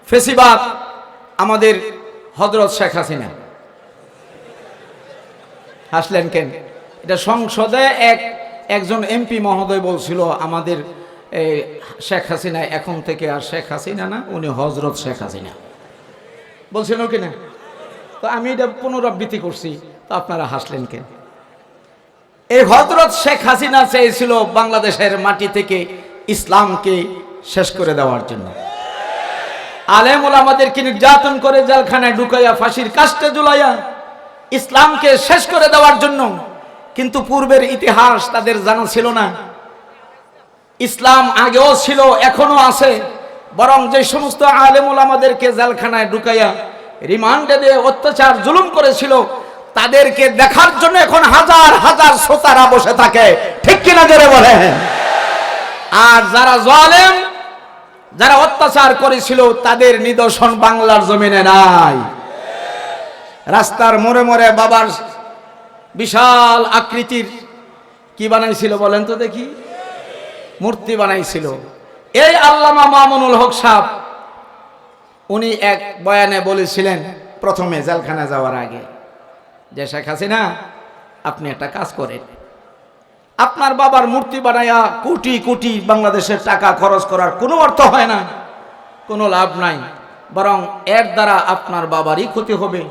ফেসিবাদ আমাদের হযরত শেখ হাসিনা। হাসলেন কেন? এটা সংসদে একজন এমপি মহোদয় বলছিল আমাদের শেখ হাসিনা এখন থেকে আর শেখ হাসিনা না, উনি হযরত শেখ হাসিনা বলছেন কিনা? তো আমি এটা পুনরাবৃত্তি করছি, তো আপনারা হাসলেন কেন? এই হযরত শেখ হাসিনা চেয়েছিল বাংলাদেশের মাটি থেকে ইসলামকে শেষ করে দেওয়ার জন্য। আলেম ওলামাদেরকে নির্যাতন করে জেলখানায় ঢুকাইয়া ফাঁসির কাস্টে ঝুলাইয়া ইসলামকে শেষ করে দেওয়ার জন্য। কিন্তু পূর্বের ইতিহাস তাদের জানা ছিল না। ইসলাম আগেও ছিল, এখনো আছে, বরং যে সমস্ত আলেম ওলামাদেরকে জেলখানায় ঢুকাইয়া রিমান্ডে দিয়ে অত্যাচার জুলুম করেছিল তাদেরকে দেখার জন্য এখন হাজার হাজার শ্রোতারা বসে থাকে, ঠিক কিনা জোরে বলে? আর যারা জালেম, যারা অত্যাচার করেছিল তাদের নিদর্শন বাংলার জমিনে নাই। রাস্তার মোড়ে মোড়ে বাবার বিশাল আকৃতির কি বানাইছিল বলেন তো দেখি? মূর্তি বানাইছিল। এই আল্লামা মামুনুল হক সাহেব উনি এক বয়ানে বলেছিলেন প্রথমে জেলখানা যাওয়ার আগে যে শেখ হাসিনা আপনি একটা কাজ করেন, আপনার বাবার মূর্তি বানায়া কোটি কোটি বাংলাদেশের টাকা খরচ করার কোনো অর্থ হয় না, কোনো লাভ নাই, বরং এর দ্বারা আপনার বাবারই ক্ষতি হবে,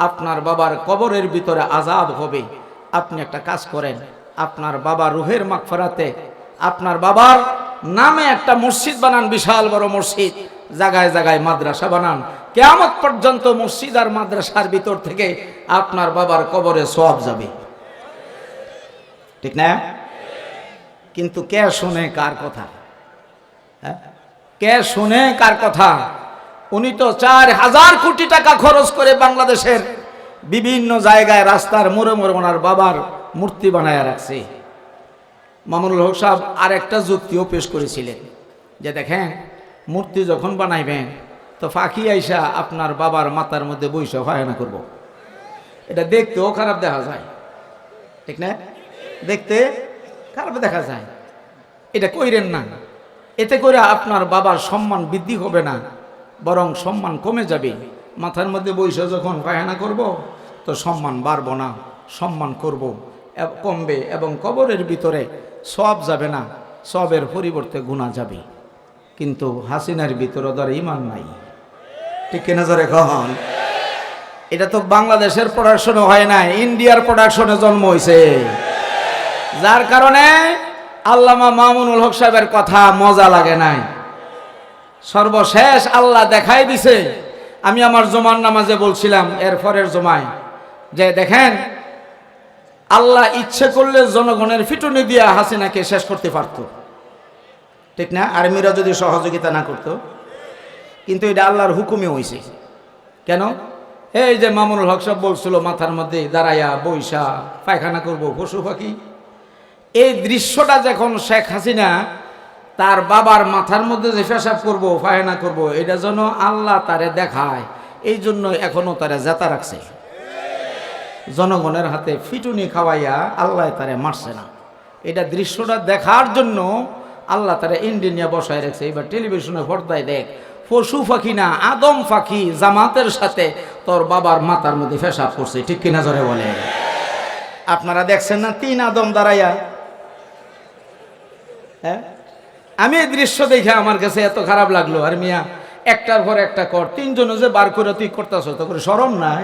আপনার বাবার কবরের ভিতরে আযাব হবে। আপনি একটা কাজ করেন, আপনার বাবার রুহের মাগফিরাতে আপনার বাবার নামে একটা মসজিদ বানান, বিশাল বড় মসজিদ, জায়গায় জায়গায় মাদ্রাসা বানান, কিয়ামত পর্যন্ত মসজিদ আর মাদ্রাসার ভিতর থেকে আপনার বাবার কবরে সওয়াব যাবে, ঠিক না? কিন্তু কে শুনে কার কথা? কে শুনে কার কথা? উনি তো 4000 কোটি টাকা খরচ করে বাংলাদেশের বিভিন্ন জায়গায় রাস্তার মোড়ে মোড়ে ওনার বাবার মূর্তি বানায় রাখছে। মামুনুল হক সাহেব আর একটা যুক্তিও পেশ করেছিলেন যে দেখেন, মূর্তি যখন বানাইবেন তো ফাঁকি আইসা আপনার বাবার মাথার মধ্যে বৈশা ফায়না করব, এটা দেখতেও খারাপ দেখা যায়, ঠিক না? দেখতে খারাপ দেখা যায়, এটা কইরেন না। এতে করে আপনার বাবার সম্মান বৃদ্ধি হবে না, বরং সম্মান কমে যাবে। মাথার মধ্যে বৈশা যখন ফায়না করব তো সম্মান বাড়বো না, সম্মান করব কমবে, এবং কবরের ভিতরে সওয়াব যাবে না, সওয়াবের পরিবর্তে গুনাহ যাবে। কিন্তু হাসিনার ভিতরে ধরে ইমান নাই, ঠিক কিনা জোরে কখন? এটা তো বাংলাদেশের প্রোডাকশনে হয় না, ইন্ডিয়ার প্রোডাকশনে জন্ম হয়েছে, যার কারণে আল্লামা মামুনুল হক সাহেবের কথা মজা লাগে নাই। সর্বশেষ আল্লাহ দেখাই দিছে। আমি আমার জুমার নামাজে বলছিলাম এরপরের জুমায় যে দেখেন, আল্লাহ ইচ্ছে করলে জনগণের পিটুনি দিয়ে হাসিনাকে শেষ করতে পারত, ঠিক না? আর্মিরা যদি সহযোগিতা না করত, কিন্তু এটা আল্লাহর হুকুমে হয়েছে। কেন? এই যে মামুনুল হক সাহেব বলছিল মাথার মধ্যে দাঁড়াইয়া বৈশা পায়খানা করব পশু পাখি, এই দৃশ্যটা যখন শেখ হাসিনা তার বাবার মাথার মধ্যে যে পেশাব করব পায়খানা করব, এটা যেন আল্লাহ তারে দেখায়, এই জন্য এখনো তারে জেতা রাখছে। জনগণের হাতে ফিটুনি খাওয়াইয়া আল্লাহ তারে মারছে না, এটা দৃশ্যটা দেখার জন্য আল্লাহ তারা ইন্ডিয়া বসায় রাখছে। এবার টেলিভিশনে পর্দায় দেখ, পশু পাখি না আদম পাখি জামাতের সাথে তোর বাবার মাথার মধ্যে পেশাব করছে, ঠিক কিনা জোরে বলে? আপনারা দেখছেন না 3 আদম দাঁড়াইয়া? হ্যাঁ, আমি এই দৃশ্য দেখে আমার কাছে এত খারাপ লাগলো। আর মিয়া একটার পর একটা কর, 3 জনে যে বার করে তুই করতেছ, তো করে শরম নাই?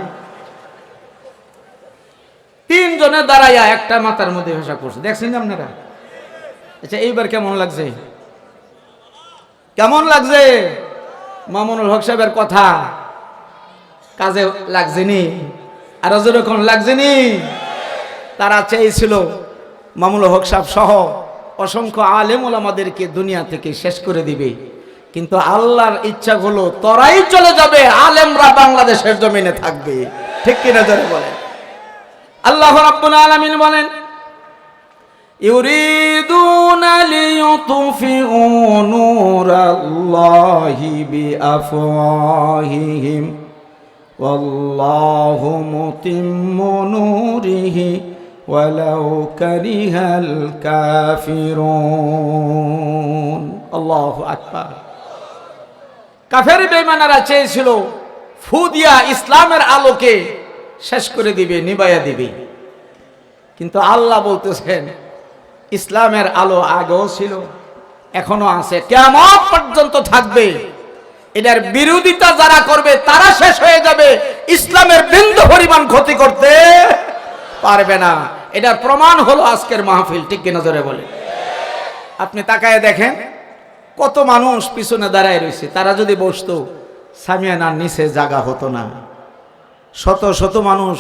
3 জনে দাঁড়াইয়া একটা মাথার মধ্যে পেশাব করছে, দেখছেন আপনারা? আচ্ছা, এইবার কেমন লাগছে? কেমন লাগছে? মামুনুল হক সাহেবের কথা কাজে লাগছেনি? আরো যেরকম লাগছেনি? তারা চেয়েছিল মামুনুল হক সাহেব সহ অসংখ্য আলেম ওলামাদেরকে দুনিয়া থেকে শেষ করে দিবে, কিন্তু আল্লাহর ইচ্ছা হলো তোরাই চলে যাবে, আলেমরা বাংলাদেশের জমিনে থাকবে, ঠিক কিনা জোরে বলেন? আল্লাহ রাব্বুল আলামিন বলেন, ইউরিদুনা লিইউতফিউ নূরাল্লাহি বিআফওয়াহিহিম ওয়াল্লাহু মুতিম্মু নূরিহি ওয়ালাউ কারিহাল কাফিরুন। আল্লাহু আকবার। কাফের বেঈমানেরা চেয়েছিল ফু দিয়া ইসলামের আলোকে শেষ করে দিবে, নিবাইয়া দিবে। কিন্তু আল্লাহ বলতেছেন ইসলামের আলো আগেও ছিল, এখনো আছে, কিয়ামত পর্যন্ত থাকবে। এটার বিরোধিতা যারা করবে তারা শেষ হয়ে যাবে, ইসলামের বিন্দু পরিমাণ ক্ষতি করতে পারবে না। এটার প্রমাণ হলো আজকের মাহফিল, ঠিক কিনা জোরে বলে? আপনি তাকায় দেখেন কত মানুষ পিছনে দাঁড়ায় রয়েছে, তারা যদি বসতো সামিয়ানার নিচে জায়গা হতো না। শত শত মানুষ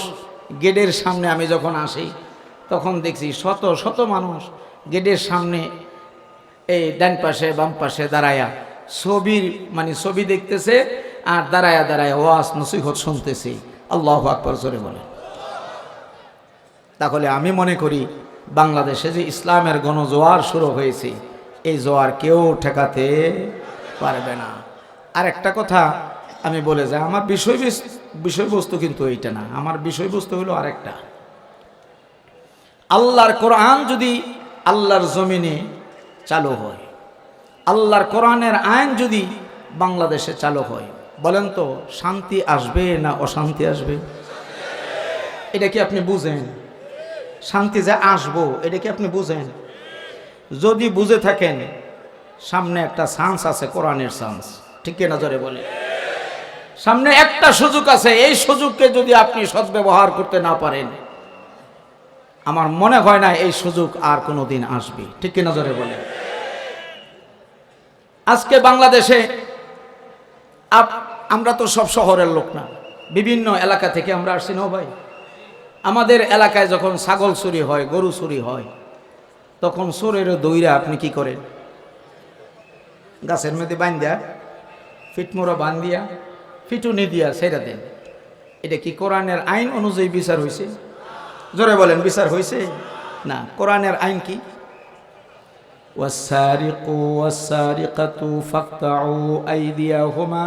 গেটের সামনে, আমি যখন আসি তখন দেখছি শত শত মানুষ গেটের সামনে এই ডান পাশে বাম পাশে দাঁড়ায়া ছবি দেখতেছে আর দাঁড়ায়া দাঁড়ায়া ওয়াজ নসিহত শুনতেছে। আল্লাহু আকবার জোরে বলে। তাহলে আমি মনে করি বাংলাদেশে যে ইসলামের গণজোয়ার শুরু হয়েছে, এই জোয়ার কেউ ঠেকাতে পারবে না। আর একটা কথা আমি বলে যাই, আমার বিষয়বস্তু কিন্তু এইটা না, আমার বিষয়বস্তু হলো আরেকটা। আল্লাহর কোরআন যদি আল্লাহর জমিনে চালু হয়, আল্লাহর কোরআনের আইন যদি বাংলাদেশে চালু হয়, বলেন তো শান্তি আসবে না অশান্তি আসবে? এটা কি আপনি বুঝেন? শান্তি যে আসবো এটা কি আপনি বুঝেন? যদি বুঝে থাকেন, সামনে একটা চান্স আছে, কোরআনের চান্স, ঠিক কিনা জোরে বলে? সামনে একটা সুযোগ আছে, এই সুযোগকে যদি আপনি সদ্ব্যবহার করতে না পারেন, আমার মনে হয় না এই সুযোগ আর কোনোদিন আসবে, ঠিক কিনা জোরে বলে? আজকে বাংলাদেশে আমরা তো সব শহরের লোক না, বিভিন্ন এলাকা থেকে আমরা আসছি না ভাই। আমাদের এলাকায় যখন ছাগল চুরি হয়, গরু চুরি হয়, তখন চোরের দইরা আপনি কি করেন? গাছের মধ্যে বান্ধিয়া, ফিটমোড়া বান্ধিয়া, ফিটুনি দিয়া ছেড়ে দেন। এটা কি কোরআনের আইন অনুযায়ী বিচার হয়েছে? জোরে বলেন, বিচার হয়েছে না? কোরআনের আইন কি? ওয়াসসারিকু ওয়াসসারিকাতু ফাকতাউ আইদিয়াহুমা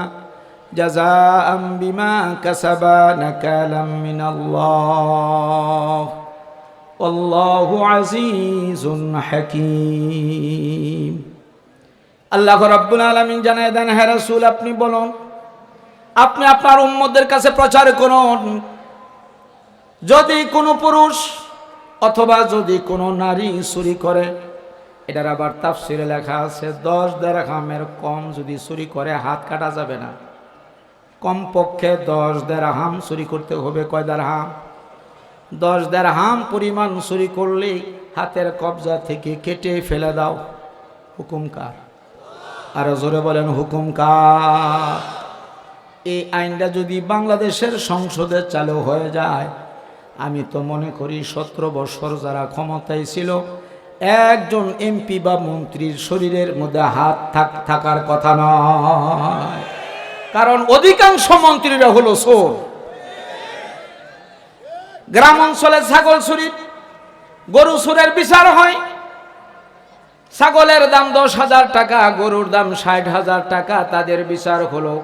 জাযাআম বিমা কাসাবা নাকালাম মিনাল্লাহ আল্লাহু আজিজুন হাকীম। আল্লাহ রাব্বুল আলামিন জানায় দেন, হে রাসূল আপনি বলুন, আপনি আপনার উম্মতদের কাছে প্রচার করুন, যদি কোনো পুরুষ অথবা যদি কোনো নারী চুরি করে, এটার আবার তাফসিরে লেখা আছে 10 দিরহামের কম যদি চুরি করে হাত কাটা যাবে না। কমপক্ষে 10 দিরহাম চুরি করতে হবে। কয় দিরহাম? 10 দিরহাম পরিমাণ চুরি করলে হাতের কবজা থেকে কেটে ফেলে দাও। হুকুম কার? আরো জোরে বলেন, হুকুম কার? এই আইনটা যদি বাংলাদেশের সংসদে চালু হয়ে যায়, আমি তো মনে করি 17 বছর যারা ক্ষমতায় ছিল, একজন এমপি বা মন্ত্রীর শরীরের মধ্যে হাত থাকার কথা নয়, কারণ অধিকাংশ মন্ত্রীরা হলো চোর। গ্রাম অঞ্চলে ছাগল চুরি, গরু চুরের বিচার হয়। ছাগলের দাম 10,000 টাকা, গরুর দাম 60,000 টাকা, তাদের বিচার হলো।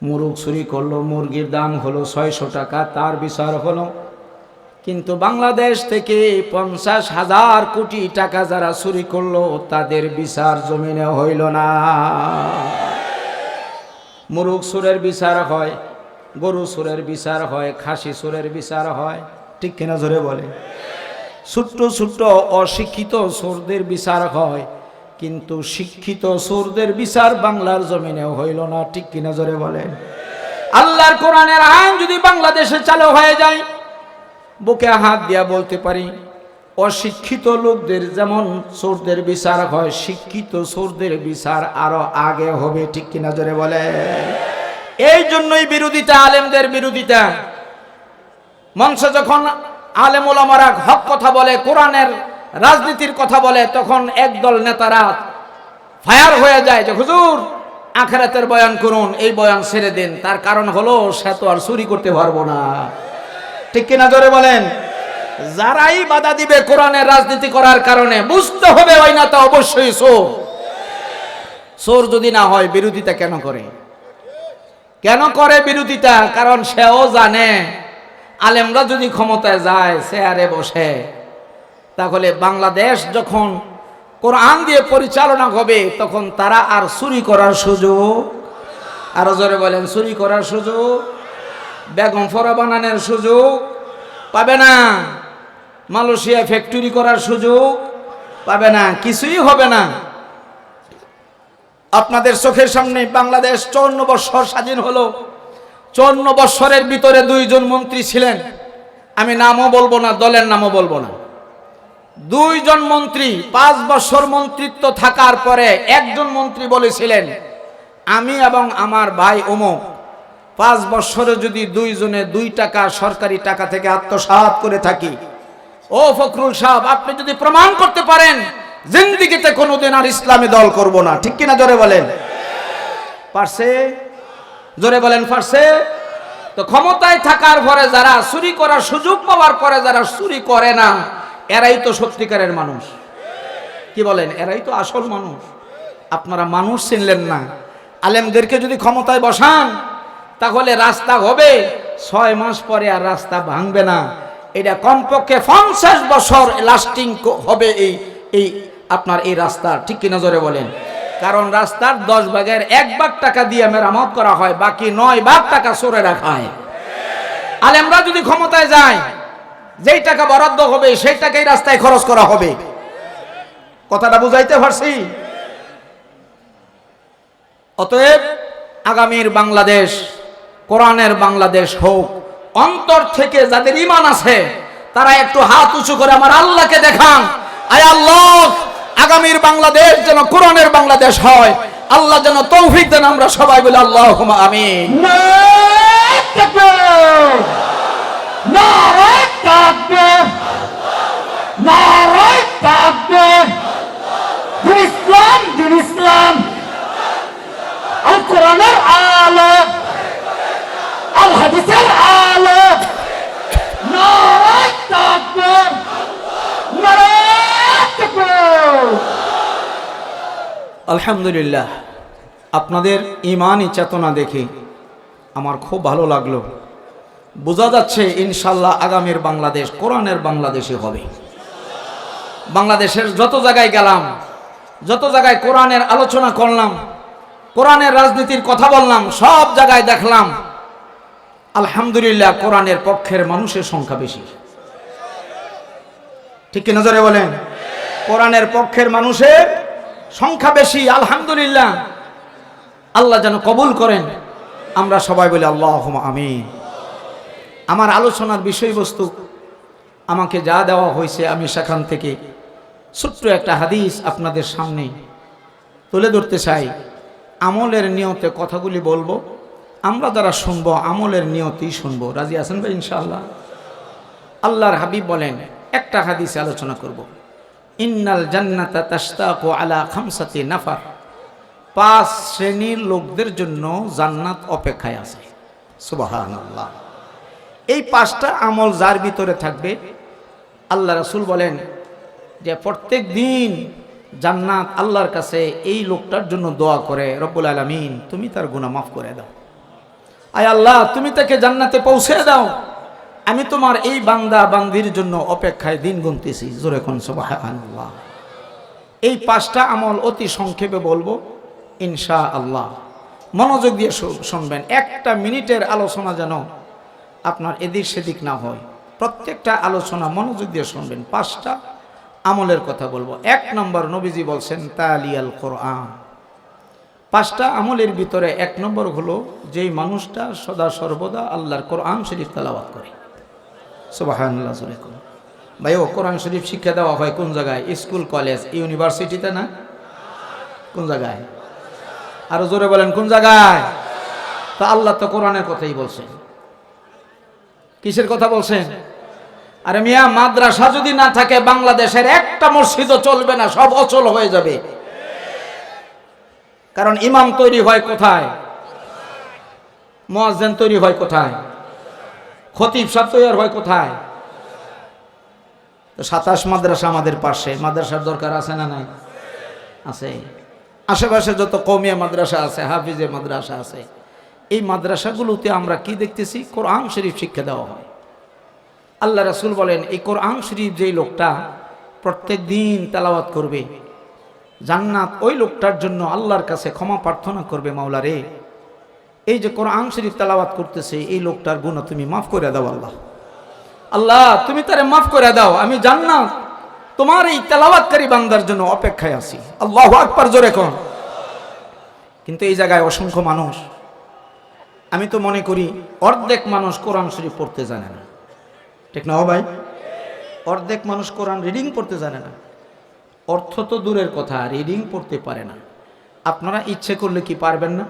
মুরগ চুরি করলো, মুরগির দাম হলো 600 টাকা, তার বিচার হলো। কিন্তু বাংলাদেশ থেকে 50,000 কোটি টাকা যারা চুরি করলো, তাদের বিচার জমিনে হইল না। মুরগ চোরের বিচার হয়, গরু চোরের বিচার হয়, খাসি চোরের বিচার হয়, ঠিক কিনা জোরে বলে? ছোট্ট ছোট্ট অশিক্ষিত চোরদের বিচার হয়, কিন্তু শিক্ষিত চোরদের বিচার বাংলার জমিনে হইল না, ঠিক কিনা জোরে বলেন? আল্লাহর কোরআনের আইন যদি বাংলাদেশে চালু হয়ে যায়, বুকে হাত দিয়া বলতে পারি, অশিক্ষিত লোকদের যেমন চোরদের বিচার হয়, শিক্ষিত চোরদের বিচার আরো আগে হবে, ঠিক কিনা জোরে বলে? এই জন্যই বিরোধিতা, আলেমদের বিরোধিতা। মঞ্চে যখন আলেম ওলামারা হক কথা বলে, কোরআনের রাজনীতির কথা বলে, তখন একদল নেতারা ফায়ার হয়ে যায় যে হুজুর আখিরাতের বয়ান করুন, এই বয়ান ছেড়ে দেন। তার কারণ হলো সে তো আর চুরি করতে পারবো না, ঠিক কিনা জোরে বলেন? যারাই বাধা দিবে কোরআনের রাজনীতি করার কারণে, বুঝতে হবে ওই নেতা অবশ্যই চোর। চোর যদি না হয় বিরোধিতা কেন করে? কেন করে বিরোধিতা? কারণ সেও জানে আলেমরা যদি ক্ষমতায় যায়, চেয়ারে বসে, তাহলে বাংলাদেশ যখন কোরআন দিয়ে পরিচালনা হবে, তখন তারা আর চুরি করার সুযোগ, আরো জোরে বলেন, চুরি করার সুযোগ, বেগম ফরা বানানোর সুযোগ পাবে না, মালয়েশিয়া ফ্যাক্টরি করার সুযোগ পাবে না, কিছুই হবে না। আপনাদের চোখের সামনে বাংলাদেশ 54 বছর স্বাধীন হলো। 54 বছরের ভিতরে 2 জন মন্ত্রী ছিলেন, আমি নামও বলবো না, দলের নামও বলবো না। 2 জন মন্ত্রী 5 বছর মন্ত্রিত্ব থাকার পরে একজন মন্ত্রী বলেছিলেন, আমি এবং আমার ভাই অমুক 5 বছরে যদি 2 জনে 2 টাকা সরকারি টাকা থেকে আত্মসাৎ করে থাকি, ও ফখরুল সাহেব, আপনি যদি প্রমাণ করতে পারেন, জিন্দেগিতে কোনোদিন আর ইসলামী দল করব না। ঠিক কিনা জোরে বলেন? পারছে? জোরে বলেন, পারছে? তো ক্ষমতায় থাকার পরে যারা চুরি করার সুযোগ পাওয়ার পরে যারা চুরি করে না, এরাই তো সত্যিকারের মানুষ। কি বলেন? এরাই তো আসল মানুষ। আপনারা মানুষ চিনলেন না। আলেমদেরকে যদি ক্ষমতায় বসান, তাহলে রাস্তা হবে, 6 মাস পরে আর রাস্তা ভাঙবে না। এটা কমপক্ষে 50 বছর লাস্টিং হবে এই আপনার এই রাস্তা। ঠিক কিনা জোরে বলেন? কারণ রাস্তার 10 ভাগের 1 ভাগ টাকা দিয়ে মেরামত করা হয়, বাকি 9 ভাগ টাকা সরে রাখা হয়। আলেমরা যদি ক্ষমতায় যায়, যেই টাকা বরাদ্দ হবে সেই টাকাই রাস্তায় খরচ করা হবে। কথাটা বুঝাইতে পারছি? অতএব আগামীর বাংলাদেশ কোরআনের বাংলাদেশ হোক। অন্তর থেকে যাদের ঈমান আছে তারা একটু হাত উঁচু করে আমার আল্লাহকে দেখান, আয় আল্লাহ, আগামীর বাংলাদেশ যেন কোরআনের বাংলাদেশ হয়। আল্লাহ যেন তৌফিক দেন। আমরা সবাই বলি আল্লাহুম্মা আমিন। ইসলাম আল কোরআনের আলো, আল হাদিসের আলো, নারায়ে তাকবীর, নারায়ে তাকবীর। আলহামদুলিল্লাহ, আপনাদের ঈমানি চেতনা দেখে আমার খুব ভালো লাগলো। বোঝা যাচ্ছে ইনশাআল্লাহ আগামীর বাংলাদেশ কোরআনের বাংলাদেশে হবে। বাংলাদেশের যত জায়গায় গেলাম, যত জায়গায় কোরআনের আলোচনা করলাম, কোরআনের রাজনীতির কথা বললাম, সব জায়গায় দেখলাম আলহামদুলিল্লাহ কোরআনের পক্ষের মানুষের সংখ্যা বেশি। ঠিক কি নজরে বলেন? কোরআনের পক্ষের মানুষের সংখ্যা বেশি। আলহামদুলিল্লাহ, আল্লাহ যেন কবুল করেন। আমরা সবাই বলি আল্লাহুম্মা আমিন। আমার আলোচনার বিষয়বস্তু আমাকে যা দেওয়া হয়েছে, আমি সেখান থেকে ছোট্ট একটা হাদিস আপনাদের সামনে তুলে ধরতে চাই। আমলের নিয়তে কথাগুলি বলবো, আমরা যারা শুনবো আমলের নিয়তেই শুনবো। রাজি আছেন ভাই? ইনশাআল্লাহ। আল্লাহর হাবিব বলেন, একটা হাদিসে আলোচনা করব, ইন্নাল জান্নাতা তাশতাকু আলা খামসাতি নাফার। 5 শ্রেণীর লোকদের জন্য জান্নাত অপেক্ষায় আছে। সুবহানাল্লাহ। এই 5টা আমল যার ভিতরে থাকবে, আল্লাহ রাসূল বলেন যে প্রত্যেক দিন জান্নাত আল্লাহর কাছে এই লোকটার জন্য দোয়া করে, রব্বুল আলামিন তুমি তার গুনাহ মাফ করে দাও। আয় আল্লাহ, তুমি তাকে জান্নাতে পৌঁছে দাও। আমি তোমার এই বান্দা বান্দির জন্য অপেক্ষায় দিন গুনতেছি। জোরে কোন সুবহানাল্লাহ। এই 5টা আমল অতি সংক্ষেপে বলবো ইনশাআল্লাহ। মনোযোগ দিয়ে শুনবেন। 1টা মিনিটের আলোচনা যেন আপনার এদিক সেদিক না হয়। প্রত্যেকটা আলোচনা মনোযোগ দিয়ে শুনবেন। 5টা আমলের কথা বলবো। 1 নম্বর, নবীজি বলছেন তালিয়াল কোরআন। 5টা আমলের ভিতরে 1 নম্বর হলো যেই মানুষটা সদা সর্বদা আল্লাহর কোরআন শরীফ তেলাওয়াত করে। সুবহানাল্লাহ। জোরে কোন ভাই, ও কোরআন শরীফ শিক্ষা দেওয়া হয় কোন জায়গায়? স্কুল, কলেজ, ইউনিভার্সিটিতে না? কোন জায়গায়? আরো জোরে বলেন, কোন জায়গায়? তা আল্লাহ তো কোরআনের কথাই বলছেন। কিসের কথা বলছেন? আরে মিয়া, মাদ্রাসা যদি না থাকে বাংলাদেশের একটা মসজিদও চলবে না, সব অচল হয়ে যাবে। কারণ ইমাম তৈরি হয় কোথায়? মুয়াজ্জিন তৈরি হয় কোথায়? খতিব সাহেব তৈরি হয় কোথায়? তো 27 মাদ্রাসা আমাদের পাশে। মাদ্রাসার দরকার আছে না নাই? আছে। আশেপাশে যত কওমিয়া মাদ্রাসা আছে, হাফিজে মাদ্রাসা আছে, এই মাদ্রাসাগুলোতে আমরা কি দেখতেছি? কোরআন শরীফ শিক্ষা দেওয়া হয়। আল্লাহ রাসূল বলেন, এই কোরআন শরীফ যেই লোকটা প্রত্যেক দিন তেলাওয়াত করবে, জান্নাত ওই লোকটার জন্য আল্লাহর কাছে ক্ষমা প্রার্থনা করবে, মাওলা রে, এই যে কোরআন শরীফ তেলাওয়াত করতেছে এই লোকটার গুনাহ তুমি মাফ করে দাও আল্লাহ। আল্লাহ তুমি তারে মাফ করে দাও, আমি জান্নাত তোমার এই তেলাওয়াতকারী বান্দার জন্য অপেক্ষায় আছি। আল্লাহু আকবার, জোরে কোন। কিন্তু এই জায়গায় অসংখ্য মানুষ, আমি তো মনে করি অর্ধেক মানুষ কোরআন শরীফ পড়তে জানে না, ঠিক না ভাই? অর্ধেক মানুষ কোরআন রিডিং পড়তে জানে না, অর্থ তো দূরের কথা, রিডিং পড়তে পারে না। আপনারা ইচ্ছে করলে কি পারবেন না?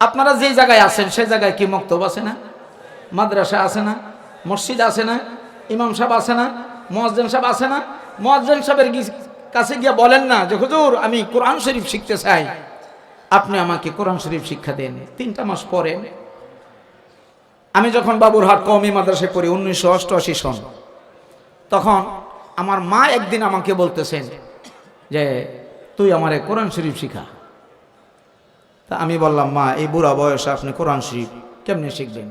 আপনারা যে জায়গায় আছেন সে জায়গায় কি মক্তব আছে না, মাদ্রাসা আছে না, মসজিদ আছে না, ইমাম সাহেব আছে না, মুয়াজ্জিন সাহেব আছে না? মুয়াজ্জিন সাহেবের কাছে গিয়ে বলেন না যে হুজুর আমি কোরআন শরীফ শিখতে চাই, আপনি আমাকে কোরআন শরীফ শিক্ষা দেন। 3টা মাস পরে আমি যখন বাবুরহাট কওমি মাদ্রাসায় পড়ি 1988 সন, তখন আমার মা একদিন আমাকে বলতেছেন যে তুই আমারে কোরআন শরীফ শিখা। তা আমি বললাম, মা এই বুড়া বয়সে আপনি কোরআন শরীফ কেমনে শিখবেন?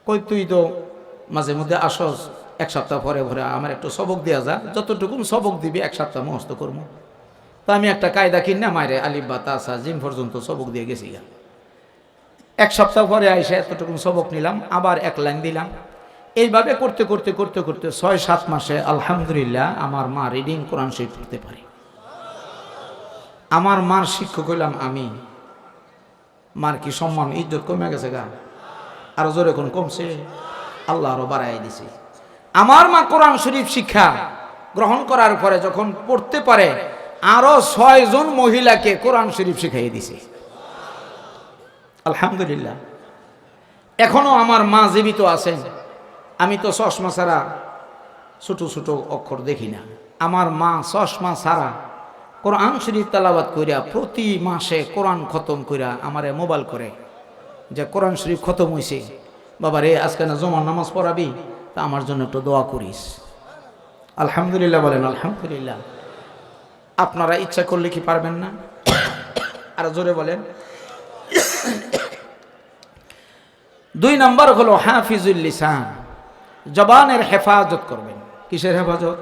কই তুই তো মাঝে মধ্যে আসস, 1 সপ্তাহ পরে পরে আমার একটু সবক দেওয়া যা, যতটুকু সবক দিবি 1 সপ্তাহ মুখস্থ করবো। তা আমি একটা কায়দা কিনা মায়ের আলিফ বা তাসা জিম পর্যন্ত সবক দিয়ে গেছি। 1 সপ্তাহ পরে আইসে এতটুকু সবক নিলাম, আবার 1 লাইন দিলাম। এইভাবে করতে করতে করতে করতে 6-7 মাসে আলহামদুলিল্লাহ আমার মা রিডিং কোরআন শরীফ পড়তে পারে। আমার মার শিক্ষক হইলাম আমি। মার কি সম্মান ইজ্জত কমে গেছে গা? আরো জোরে কোন কমছে? আল্লাহ আরো বাড়াই দিছে। আমার মা কোরআন শরীফ শিক্ষা গ্রহণ করার পরে যখন পড়তে পারে, আরো 6 জন মহিলাকে কোরআন শরীফ শিখাইয়ে দিছে। আলহামদুলিল্লাহ। এখনো আমার মা জীবিত আছেন। আমি তো চশমা ছাড়া ছোট ছোট অক্ষর দেখি না। আমার মা চশমা ছাড়া কোরআন শরীফ তেলাওয়াত কইরা প্রতি মাসে কোরআন খতম কইরা আমারে মোবাইল করে যে কোরআন শরীফ খতম হইছে, বাবা রে আজকে না জমা নামাজ পড়াবি, তা আমার জন্য একটু দোয়া করিস। আলহামদুলিল্লাহ বলেন আলহামদুলিল্লাহ। আপনারা ইচ্ছা করলে কি পারবেন না? আর জোরে বলেন। 2 নম্বর হলো হাফিজুল লিসান, জবানের হেফাজত করবেন। কিসের হেফাজত?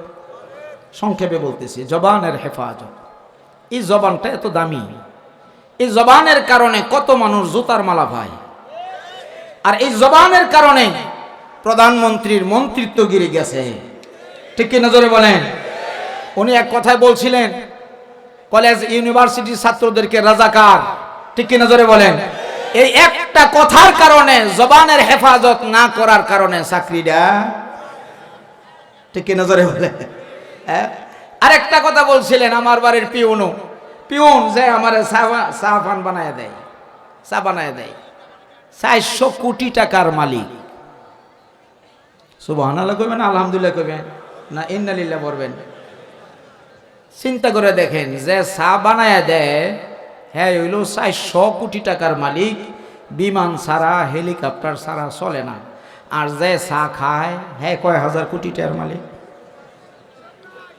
সংক্ষেপে বলতেছি, জবানের হেফাজত। এই জবানটা এত দামি, এই জবানের কারণে কত মানুষ জুতার মালা পায়, আর এই জবানের কারণে প্রধানমন্ত্রীর মন্ত্রিত্ব গিরে গেছে, ঠিক কি নজরে বলেন? উনি এক কথায় বলছিলেন কলেজ ইউনিভার্সিটির ছাত্রদেরকে রাজাকার, ঠিক কি নজরে বলেন? এই একটা কথার কারণে, জবানের হেফাজত না করার কারণে চাকরিটা, ঠিক কি নজরে বলেন? আরেকটা কথা বলছিলেন আমার বাড়ির পিউন যে আমার চা পান বানায় দেয়, চা বানায় দেয়, 400 কোটি টাকার মালিক। সুবহানাল্লাহ কইবেন, আলহামদুলিল্লাহ কইবেন না ইন্না লিল্লাহ বলবেন? চিন্তা করে দেখেন, যে চা বানায় দেয় হ্যাঁ হইল 400 কোটি টাকার মালিক, বিমান ছাড়া হেলিকপ্টার ছাড়া চলে না। আর যে চা খায় হ্যাঁ কয় হাজার কোটি টাকার মালিক।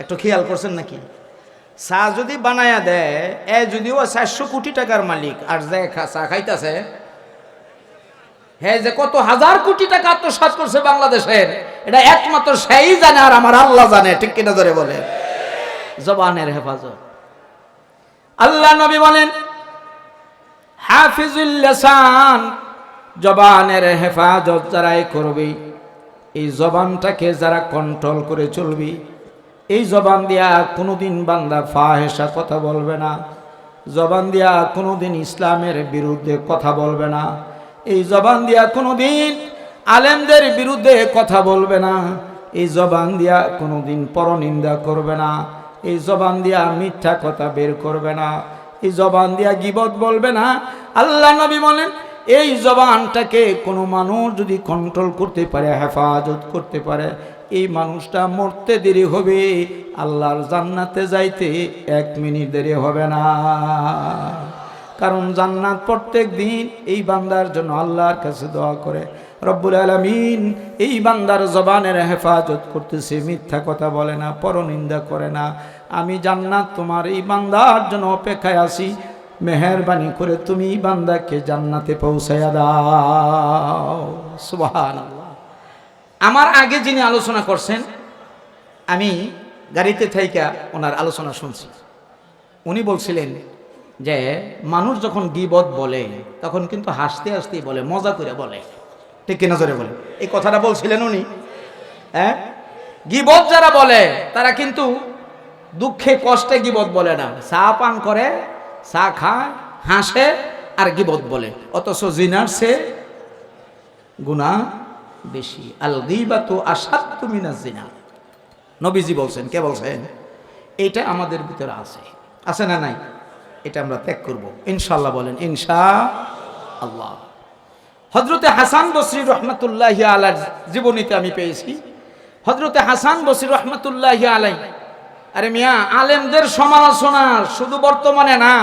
একটু খেয়াল করছেন নাকি? চা যদি বানায়া দেয় যদিও 400 কোটি টাকার মালিক, আর যে চা খাইতেছে হ্যাঁ যে কত হাজার কোটি টাকা আত্মসাৎ করছে বাংলাদেশের, এটা একমাত্র সেই জানে আর আমার আল্লাহ জানে, ঠিক কিনা ধরে বলে? জবানের হেফাজত। আল্লাহ নবী বলেন হাফিজুল লিসান, জবানের হেফাজত যারাই করবে, এই জবানটাকে যারা কন্ট্রোল করে চলবি, এই জবান দিয়া কোনোদিন বান্দা ফাহেসা কথা বলবে না, জবান দিয়া কোনোদিন ইসলামের বিরুদ্ধে কথা বলবে না, এই জবান দিয়া কোনোদিন আলেমদের বিরুদ্ধে কথা বলবে না, এই জবান দিয়া কোনোদিন পরনিন্দা করবে না, এই জবান দিয়া মিথ্যা কথা বের করবে না, এই জবান দিয়া গীবত বলবে না। আল্লাহ নবী বলেন এই জবানটাকে কোনো মানুষ যদি কন্ট্রোল করতে পারে, হেফাজত করতে পারে, এই মানুষটা মরতে দেরি হবে, আল্লাহর জান্নাতে যাইতে 1 মিনিট দেরি হবে না। কারণ জান্নাত প্রত্যেক দিন এই বান্দার জন্য আল্লাহর কাছে দোয়া করে, রব্বুল আলামিন এই বান্দার জবানের হেফাজত করতেছে, মিথ্যা কথা বলে না, পরনিন্দা করে না। আমি জান্নাত তোমার এই বান্দার জন্য অপেক্ষায় আছি, মেহেরবানি করে তুমি বান্দাকে জান্নাতে পৌঁছায়া দাও। সুবহানাল্লাহ। আমার আগে যিনি আলোচনা করছেন, আমি গাড়িতে থাইকা ওনার আলোচনা শুনছি। উনি বলছিলেন যে মানুষ যখন গীবত বলে তখন কিন্তু হাসতে হাসতেই বলে, মজা করে বলে, ঠিক কিনা জোরে বলে। এই কথাটা বলছিলেন উনি। হ্যাঁ, গীবত যারা বলে তারা কিন্তু দুঃখে কষ্টে গীবত বলে না, চা পান করে, চা খায়, হাসে আর গীবত বলে। অথচ জিনার সে গুনাহ বেশি। আল গীবাতু আশাদ্দু মিনাজ জিনা, নবীজি বলছেন। কে বলছেন? এইটা আমাদের ভিতরে আছে, আছে না নাই? এটা আমরা ত্যাগ করব ইনশাআল্লাহ। বলেন ইনশাআল্লাহ। হযরতে হাসান বসরি রহমাতুল্লাহি আলাইহির জীবনীতে আমি পেয়েছি, হযরতে হাসান বসরি রহমাতুল্লাহি আলাইহি, আরে মিয়া, আলেমদের সমালোচনা শুধু বর্তমানে না,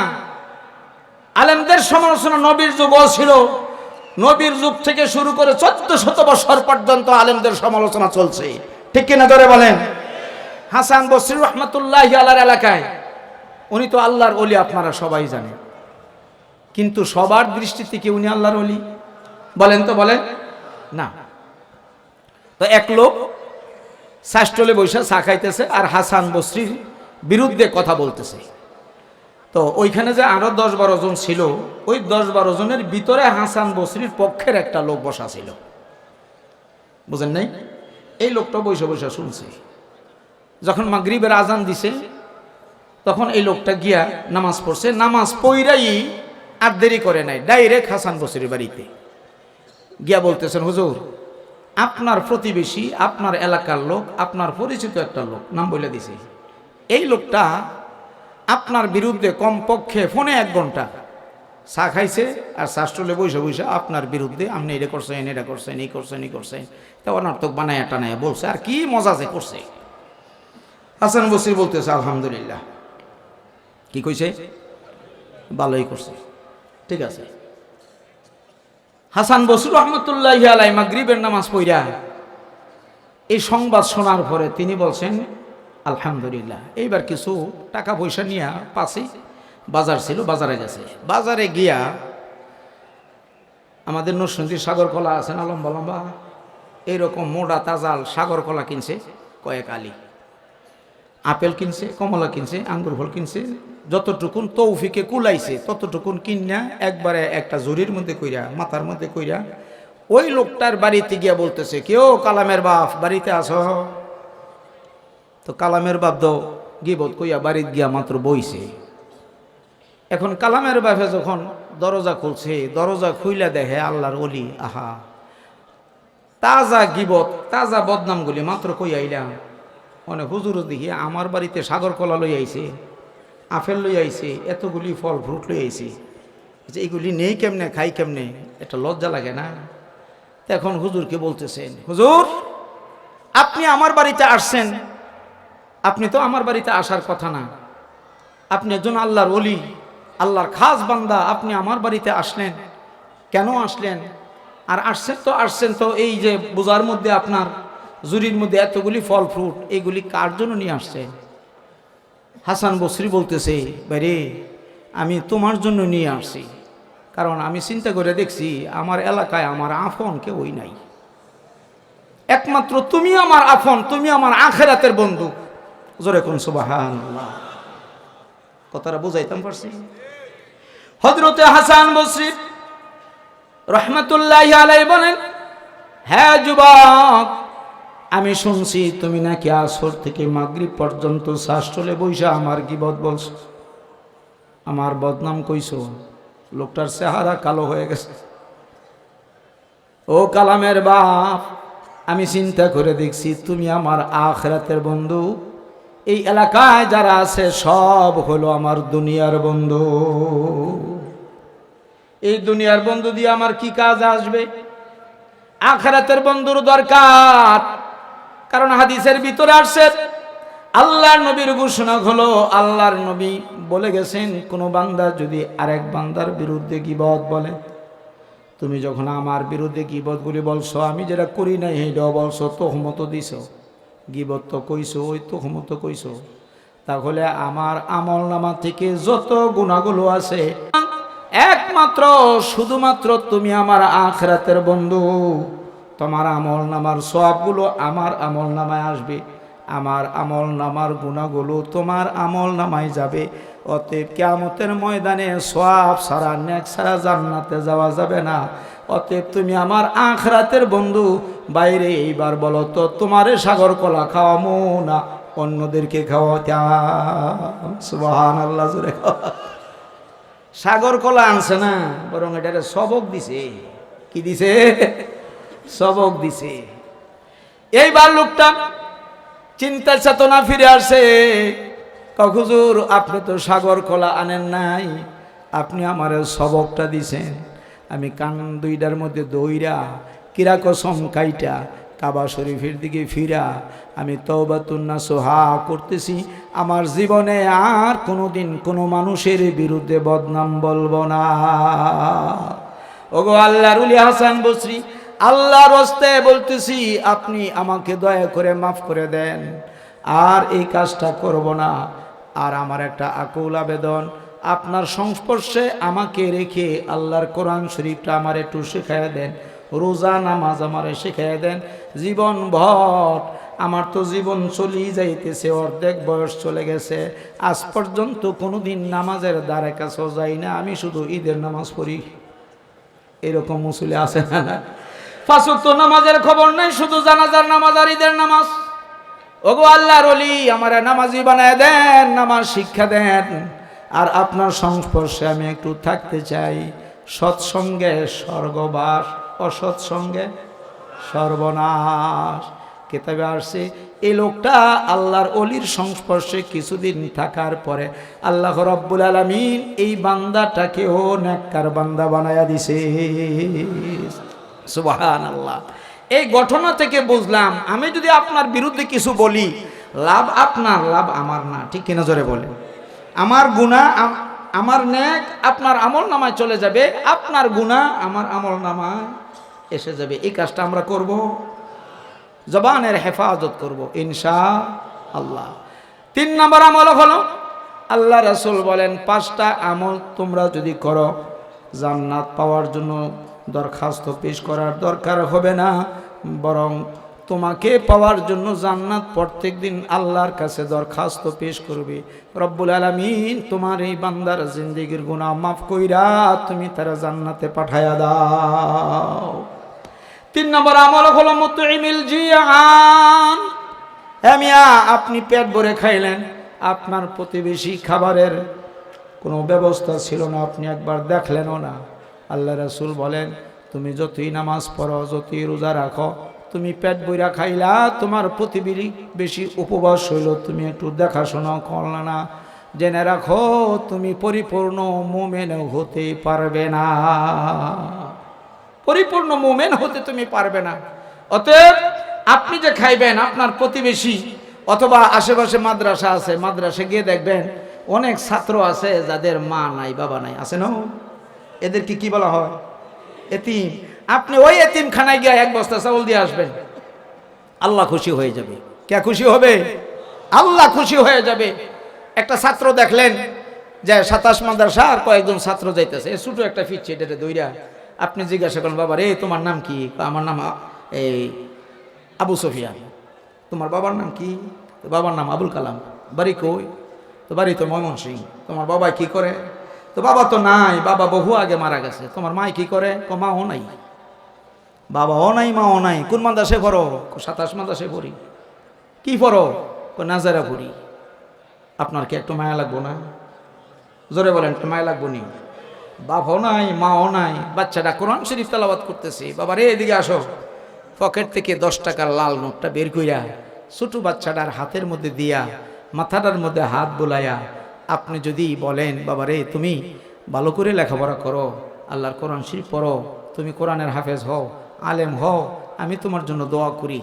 আলেমদের সমালোচনা নবীর যুগও ছিল। নবীর যুগ থেকে শুরু করে 1400 বছর পর্যন্ত আলেমদের সমালোচনা চলছে, ঠিক কিনা জোরে বলেন। হাসান বসরি রহমাতুল্লাহি আলাইহির এলাকায় উনি তো আল্লাহর ওলি, আপনারা সবাই জানেন, কিন্তু সবার দৃষ্টিতে কি উনি আল্লাহর ওলি? বলেন তো, বলেন না। তো এক লোক শাস্টলে বৈশা চা খাইতেছে আর হাসান বসরির বিরুদ্ধে কথা বলতেছে। তো ওইখানে যে আরো 10-12 জন ছিল, ওই 10-12 জনের ভিতরে হাসান বসরির পক্ষের একটা লোক বসা ছিল, বুঝেন নাই? এই লোকটা বৈশা বৈশা শুনছে। যখন মাগরিবের আজান দিছে তখন এই লোকটা গিয়া নামাজ পড়ছে। নামাজ পড়াই আর দেরি করে নাই, ডাইরেক্ট হাসান বসরির বাড়িতে গিয়া বলতেছেন, হুজুর, আপনার প্রতিবেশী, আপনার এলাকার লোক, আপনার পরিচিত একটা লোক, নাম বলে দিছে, এই লোকটা আপনার বিরুদ্ধে কমপক্ষে ফোনে 1 ঘন্টা চা খাইছে আর শাস্ত্রলে বৈশা বৈশা আপনার বিরুদ্ধে, আপনি এটা করছেন, এটা করছেন, এই করছেন, এই করছেন, তা অনার্থক বানায়া টানায়া বলছে, আর কি মজা যে করছে। হাসান বসরি বলতেছে, আলহামদুলিল্লাহ। কি কইছে? ভালোই করছে, ঠিক আছে। হাসান বসরি রহমাতুল্লাহি আলাইহি মাগরিবের নামাজ পড়া এই সংবাদ শোনার পরে তিনি বলছেন, আলহামদুলিল্লাহ, এইবার কিছু টাকা পয়সা নিয়ে পাশে বাজার ছিল, বাজারে গেছে। বাজারে গিয়া আমাদের নরসিংদীর সাগর কলা আছে না, লম্বা লম্বা, এইরকম মোটা তাজাল সাগর কলা কিনছে কয়েক আলি, আপেল কিনছে, কমলা কিনছে, আঙ্গুর ফল কিনছে, যতটুকুন তৌফিকে কুলাইছে ততটুকুন কিনা একবারে একটা ঝুড়ির মধ্যে কইরা, মাথার মধ্যে কইরা ওই লোকটার বাড়িতে গিয়া বলতেছে, কেউ কালামের বাপ বাড়িতে আসো? তো কালামের বাপ তো গিবত কইয়া বাড়িতে গিয়া মাত্র বইছে। এখন কালামের বাপে যখন দরজা খুলছে, দরজা খুইলা দেখে আল্লাহর ওলি, আহা, তাজা গিবত, তাজা বদনামগুলি মাত্র কই আইলাম। মানে হুজুর দেখি আমার বাড়িতে সাগর কলা লই আইছে, আপেল লই আইছে, এতগুলি ফল ফ্রুট লই আইছে, এইগুলি নেই কেমনে, খাই কেমনে, এটা লজ্জা লাগে না? এখন হুজুরকে বলতেছেন, হুজুর, আপনি আমার বাড়িতে আসছেন, আপনি তো আমার বাড়িতে আসার কথা না, আপনি একজন আল্লাহর ওলি, আল্লাহর খাস বান্দা, আপনি আমার বাড়িতে আসলেন, কেন আসলেন? আর আসছেন তো এই যে বোঝার মধ্যে, আপনার জুরির মধ্যে এতগুলি ফল ফ্রুট, এইগুলি কার জন্য নিয়ে আসছেন? হাসান বসরি বলতেছে, ভাইরে, আমি তোমার জন্য নিয়ে আসছি, কারণ আমি চিন্তা করে দেখছি আমার এলাকায় আমার আপন কেউই নাই, একমাত্র তুমি আমার আপন, তুমি আমার আখিরাতের বন্ধু। জোরে কোন সুবহানাল্লাহ। কথাটা বুঝাইতাম পারছি? হযরতে হাসান বসরি রহমাতুল্লাহি আলাইহি বলেন, হ্যাঁ যুবক, আমি শুনছি তুমি নাকি আসর থেকে মাগরিব পর্যন্ত শাস্ত্রলে বইসা আমার গীবত বলছো, আমার বদনাম কইছো। লোকটার চেহারা কালো হয়ে গেছে। ও কালামের বাপ, আমি চিন্তা করে দেখছি তুমি আমার আখিরাতের বন্ধু, এই এলাকায় যারা আছে সব হলো আমার দুনিয়ার বন্ধু। এই দুনিয়ার বন্ধু দিয়ে আমার কি কাজ আসবে? আখিরাতের বন্ধুর দরকার। কারণ হাদিসের ভিতরে আসছে, আল্লাহর নবীর ঘোষণা হলো, আল্লাহর নবী বলে গেছেন, কোন বান্দা যদি আরেক বান্দার বিরুদ্ধে গীবত বলে, তুমি যখন আমার বিরুদ্ধে গীবতগুলি বলছো, আমি যেটা করি নাই সেইটাও বলছো, তোহমত দিছো, গীবত তো কইছো, ওই তোহমত কইছো, তাহলে আমার আমলনামা থেকে যত গুনাহগুলো আছে, একমাত্র শুধুমাত্র তুমি আমার আখিরাতের বন্ধু, তোমার আমলনামার সওয়াবগুলো আমার আমলনামায় আসবে, আমার আমলনামার গুনাহগুলো তোমার আমলনামায় যাবে। অতএব কিয়ামতের ময়দানে সওয়াব ছাড়া নেক ছাড়া জান্নাতে যাওয়া যাবে না। অতএব তুমি আমার আখিরাতের বন্ধু, বাইরে এইবার বলো তো তোমারে সাগর কলা খাওয়ামো না অন্যদেরকে খাওয়াতাম? সুবহানাল্লাহ, জোরে খাওয়া। সাগর কলা আনছে না, বরং এটারে সবক দিছে। কি দিছে? সবক দিছে। এইবার লোকটা চিন্তা চেতনা ফিরে আসে। হুজুর, আপনি তো সাগর কলা আনেন নাই, আপনি আমার সবকটা দিছেন। আমি কান দুইটার মধ্যে দইরা কিরা কসম কাইটা কাবা শরীফের দিকে ফিরা আমি তওবাতুন নাসুহা করতেছি, আমার জীবনে আর কোনোদিন কোনো মানুষের বিরুদ্ধে বদনাম বলবো না। ওগো আল্লাহর ওলি হাসান বসরি, আল্লাহর হস্তে বলতেছি, আপনি আমাকে দয়া করে মাফ করে দেন, আর এই কাজটা করব না। আর আমার একটা আকুল আবেদন, আপনার সংস্পর্শে আমাকে রেখে আল্লাহর কোরআন শরীফটা আমার একটু শেখায় দেন, রোজা নামাজ আমারে শেখায় দেন। জীবন ভর আমার তো জীবন চলেই যাইতেছে, অর্ধেক বয়স চলে গেছে, আজ পর্যন্ত কোনোদিন নামাজের দ্বারে কাছেও যাই না, আমি শুধু ঈদের নামাজ পড়ি। এরকম মুসলে আছে না? পাঁচ ওয়াক্ত নামাজের খবর নেই, শুধু জানাজার নামাজ আর ঈদের নামাজ। ওগো আল্লাহর ওলি, আমার নামাজি বানায় দেন, নামাজ শিক্ষা দেন। আর আপনার সংস্পর্শে আমি একটু থাকতে চাই। সৎসঙ্গে স্বর্গবাস, অসৎসঙ্গে সর্বনাশ। কিতাবে আসছে এই লোকটা আল্লাহর ওলির সংস্পর্শে কিছুদিন থাকার পরে আল্লাহ রাব্বুল আলামিন এই বান্দাটাকেও নেককার বান্দা বানায়া দিছে। সুবহানাল্লাহ। এই ঘটনা থেকে বুঝলাম, আমি যদি আপনার বিরুদ্ধে কিছু বলি, লাভ আপনার, লাভ আমার না। ঠিক কিনা জোরে বলে? আমার গুনাহ আমার নেক আপনার আমল নামায় চলে যাবে, আপনার গুনাহ আমার আমল নামায় এসে যাবে। এই কাজটা আমরা করব, জবানের হেফাজত করব ইনশাআল্লাহ। 3 নম্বর আমল হলো, আল্লাহ রাসূল বলেন 5টা আমল তোমরা যদি করো, জান্নাত পাওয়ার জন্য দরখাস্ত পেশ করার দরকার হবে না, বরং তোমাকে পাওয়ার জন্য জান্নাত প্রত্যেক দিন আল্লাহর কাছে দরখাস্ত পেশ করবে। রব্বুল আলামিন তোমার এই বান্দার জিন্দেগির গুনাহ মাফ কইরা তুমি তারা জান্নাতে পাঠায়া দাও। 3 নম্বর আমল হলো মুতঈমিল জিয়ান। হ্যাঁ মিয়া, আপনি পেট ভরে খাইলেন, আপনার প্রতিবেশী খাবারের কোনো ব্যবস্থা ছিল না, আপনি একবার দেখলেনও না। আল্লাহ রাসূল বলেন, তুমি যতই নামাজ পড়ো, যতই রোজা রাখো, তুমি পেট বইরা খাইলা, তোমার প্রতিবেশী বেশি উপবাস হইল, তুমি একটু দেখাশোনা করলা না, জেনে রাখো তুমি পরিপূর্ণ মুমিন হতে পারবে না। পরিপূর্ণ মুমিন হতে তুমি পারবে না। অতএব আপনি যে খাইবেন, আপনার প্রতিবেশী অথবা আশেপাশে মাদ্রাসা আছে, মাদ্রাসা গিয়ে দেখবেন অনেক ছাত্র আছে যাদের মা নাই বাবা নাই, আছে না? এদেরকে কি বলা হয়? এতিম। আপনি ওই এতিমখানায় গিয়ে 1 বস্তা চাউল দিয়ে আসবেন, আল্লাহ খুশি হয়ে যাবে। কে খুশি হবে? আল্লাহ খুশি হয়ে যাবে। একটা ছাত্র দেখলেন যে 27 মাদ্রাসা আর কয়েকজন ছাত্র যাইতেছে, ছোট একটা ফিরছে, এটা দইরা আপনি জিজ্ঞাসা করেন, বাবা রে তোমার নাম কি? আমার নাম এই আবু সুফিয়ান। তোমার বাবার নাম কি? বাবার নাম আবুল কালাম। বাড়ি কই? তো বাড়ি তো ময়মনসিংহ। তোমার বাবা কি করে? তো বাবা তো নাই, বাবা বহু আগে মারা গেছে। তোমার মাই কি করে? মাও নাই, বাবাও নাই, মাও নাই। কোন মাদ্রাসায় পড়ো? 27 মাদ্রাসায় পড়ি। কি পড়ো? নাজারা পড়ি। আপনার কি একটু মায়া লাগবো না? জোরে বলেন, একটু মায়া লাগবো নি? বাবাও নাই, মাও নাই, বাচ্চাটা কোরআন শরীফ তেলাওয়াত করতেছে। বাবা রে এদিকে আসো। পকেট থেকে 10 টাকার লাল নোটটা বের কইরা ছোট বাচ্চাটার হাতের মধ্যে দিয়া, মাথাটার মধ্যে হাত বুলাইয়া আপনি যদি বলেন, বাবা রে তুমি ভালো করে লেখাপড়া করো, আল্লাহর কোরআন শরীফ পড়ো, তুমি কোরআনের হাফেজ হও, আলেম হও, আমি তোমার জন্য দোয়া করি।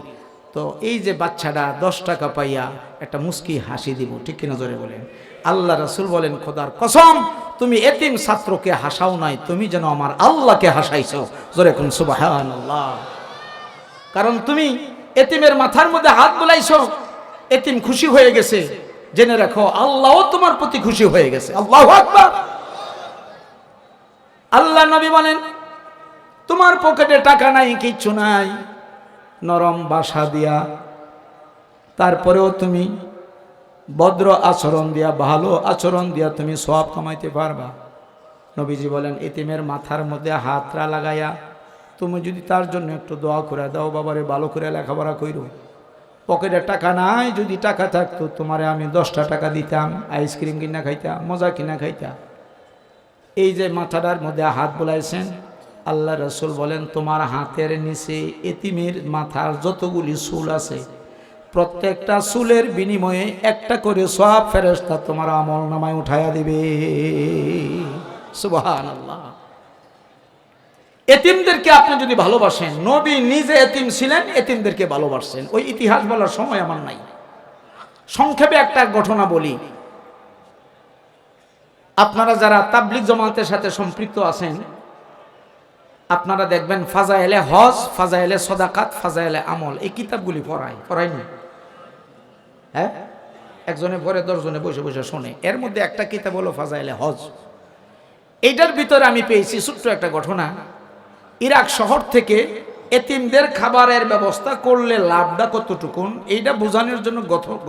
তো এই যে বাচ্চাটা 10 টাকা পাইয়া একটা মুস্কি হাসি দিব। ঠিক কিনা জোরে বলেন? আল্লাহ রাসূল বলেন, খোদার কসম তুমি এতিম ছাত্রকে হাসাও নাই, তুমি যেন আমার আল্লাহকে হাসাইছো। জোরে কোন সুবহানাল্লাহ। কারণ তুমি এতিমের মাথার মধ্যে হাত বুলাইছো, এতিম খুশি হয়ে গেছে, জেনে রাখো আল্লাহও তোমার প্রতি খুশি হয়ে গেছে। আল্লাহু আকবার। আল্লাহ নবী বলেন, তোমার পকেটে টাকা নাই, কিচ্ছু নাই, নরম বাসা দিয়া তারপরেও তুমি ভদ্র আচরণ দিয়া, ভালো আচরণ দিয়া তুমি সওয়াব কামাইতে পারবা। নবীজি বলেন, এতিমের মাথার মধ্যে হাতরা লাগাইয়া তুমি যদি তার জন্য একটু দোয়া করে দাও, বাবারে ভালো করে লেখাপড়া কইরো, পকেটে টাকা নাই, যদি টাকা থাকতো তোমারে আমি 10টা টাকা দিতাম, আইসক্রিম কিনা খাইতা, মজা কিনা খাইতা। এই যে মাথাটার মধ্যে হাত বোলাইছেন, আল্লাহ রসুল বলেন তোমার হাতের নিচে এতিমের মাথার যতগুলি চুল আছে প্রত্যেকটা চুলের বিনিময়ে একটা করে সওয়াব ফেরেশতা তোমার আমল নামায় উঠাইয়া দিবে। সুবহানাল্লাহ। এতিমদেরকে আপনি যদি ভালোবাসেন, নবী নিজে এতিম ছিলেন, এতিমদেরকে ভালোবাসছেন। ওই ইতিহাস বলার সময় আমার নাই, সংক্ষেপে একটা ঘটনা বলি। আপনারা যারা তাবলিগ জামাতের সাথে সম্পৃক্ত আছেন, আপনারা দেখবেন ফাজাইলে হজ, ফাজাইলে সদাকাত, ফাজাইলে আমল, এই কিতাবগুলি পড়ায়নি? হ্যাঁ, একজনে পড়ে 10 জনে বসে বসে শোনে। এর মধ্যে একটা কিতাব হলো ফাজাইলে হজ। এইটার ভিতরে আমি পেয়েছি ছোট্ট একটা ঘটনা। ইরাক শহর থেকে এতিমদের খাবারের ব্যবস্থা করলে লাভটা কতটুকুন, এইটা বোঝানোর জন্য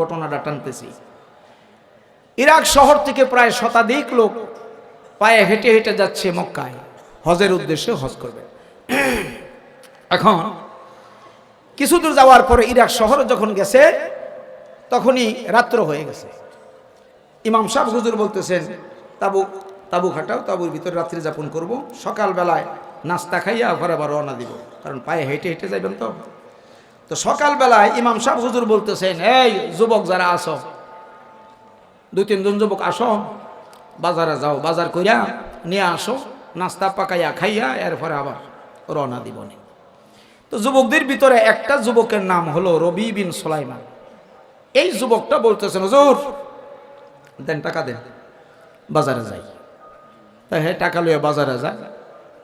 ঘটনাটা টানতেছি। ইরাক শহর থেকে প্রায় শতাধিক লোক পায়ে হেঁটে হেঁটে যাচ্ছে মক্কায় হজের উদ্দেশ্যে, হজ করবে। এখন কিছু দূর যাওয়ার পরে ইরাক শহরে যখন গেছে তখনই রাত্র হয়ে গেছে। ইমাম সাহেব হুজুর বলতেছেন, তাবু খাটাও, তাবুর ভিতরে রাত্রি যাপন করব, সকালবেলায় নাস্তা খাইয়া ঘরে আবার রওনা দিব, কারণ পায়ে হেঁটে হেঁটে যাবেন। তো সকালবেলায় ইমাম সাহেব হুজুর বলতেছেন, এই যুবক যারা আসো, 2-3 জন যুবক আসো, বাজারে যাও, বাজার কইরা নিয়ে আসো, নাস্তা পাকাইয়া খাইয়া এরপরে আবার রওনা দিব। তো যুবকদের ভিতরে একটা যুবকের নাম হলো রবি বিন সুলাইমান। এই যুবকটা বলতেছেন, হুজুর দেন, টাকা দেন, বাজারে যাই। তাই হ্যাঁ, টাকা লইয়া বাজারে যায়।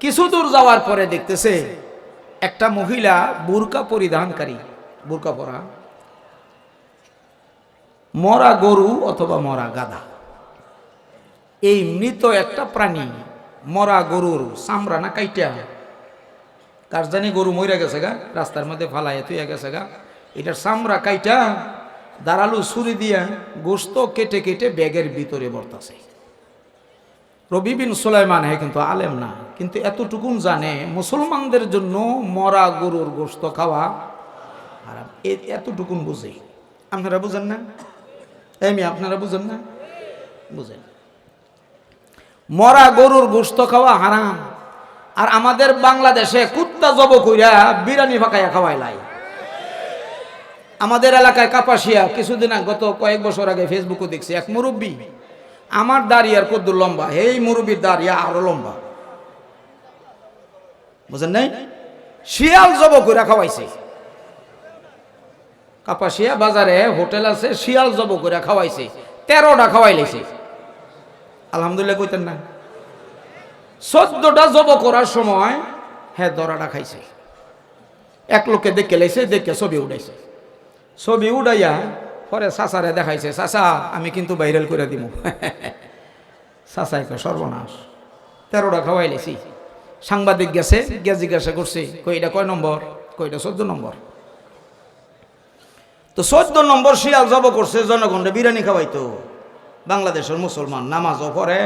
কিছু দূর যাওয়ার পরে দেখতেছে একটা মহিলা বুরকা পরিধানকারী, বুরকা পরা, মরা গরু অথবা মরা গাধা, এই মৃত একটা প্রাণী, মরা গরুর চামড়া না কাইটা, কার জানি গরু মইরা গেছে গা, রাস্তার মধ্যে ফালাইয়া তুইয়া গেছে গা, এটার চামড়া কাইটা দাঁড়ালু ছুরি দিয়া গোস্ত কেটে কেটে ব্যাগের ভিতরে ভরতাছে। রবি বিন সুলাইমান হ্যাঁ কিন্তু আলেম না, কিন্তু এতটুকুন জানে মুসলমানদের জন্য মরা গরুর গোস্ত খাওয়া হারাম, এতটুকুন বুঝে। আপনারা বুঝেন না? এমনি আপনারা বুঝেন না? বুঝেন, মরা গরুর গোস্ত খাওয়া হারাম। আর আমাদের বাংলাদেশে কুত্তা জব কইরা বিরানি ফাঁকাইয়া খাওয়াই লাই। আমাদের এলাকায় কাপাসিয়া কিছুদিন গত কয়েক বছর আগে ফেসবুকে দেখছি এক মুরব্বী, আমার দাড়ি আর কদ্দুর লম্বা, এই মুরব্বীর দাড়ি আরো লম্বা, বুঝেন নাই? শিয়াল জব কইরা খাওয়াইছে। কাপাসিয়া বাজারে হোটেল আছে, শিয়াল জব কইরা খাওয়াইছে, 13টা খাওয়াই লাইছে। আলহামদুলিল্লাহ কইতেন না? 14টা জব করার সময় হ্যাঁ দরাটা খাইছে। এক লোককে দেখে লাইছে, দেখে ছবি উঠাইছে, ছবি উড়াইয়া পরে চাচারে দেখাইছে, চাচা আমি কিন্তু ভাইরাল করে দিব। চাচাইকে সর্বনাশ, 13টা খাওয়াই লাইছি। সাংবাদিক গেছে, গিয়া জিজ্ঞাসা করছে, কই এটা কয় নম্বর? কই এটা 14 নম্বর। তো 14 নম্বর শিয়াল জব করছে, জনগণে বিরিয়ানি খাওয়াইতো। বাংলাদেশের মুসলমান নামাজও পড়ে,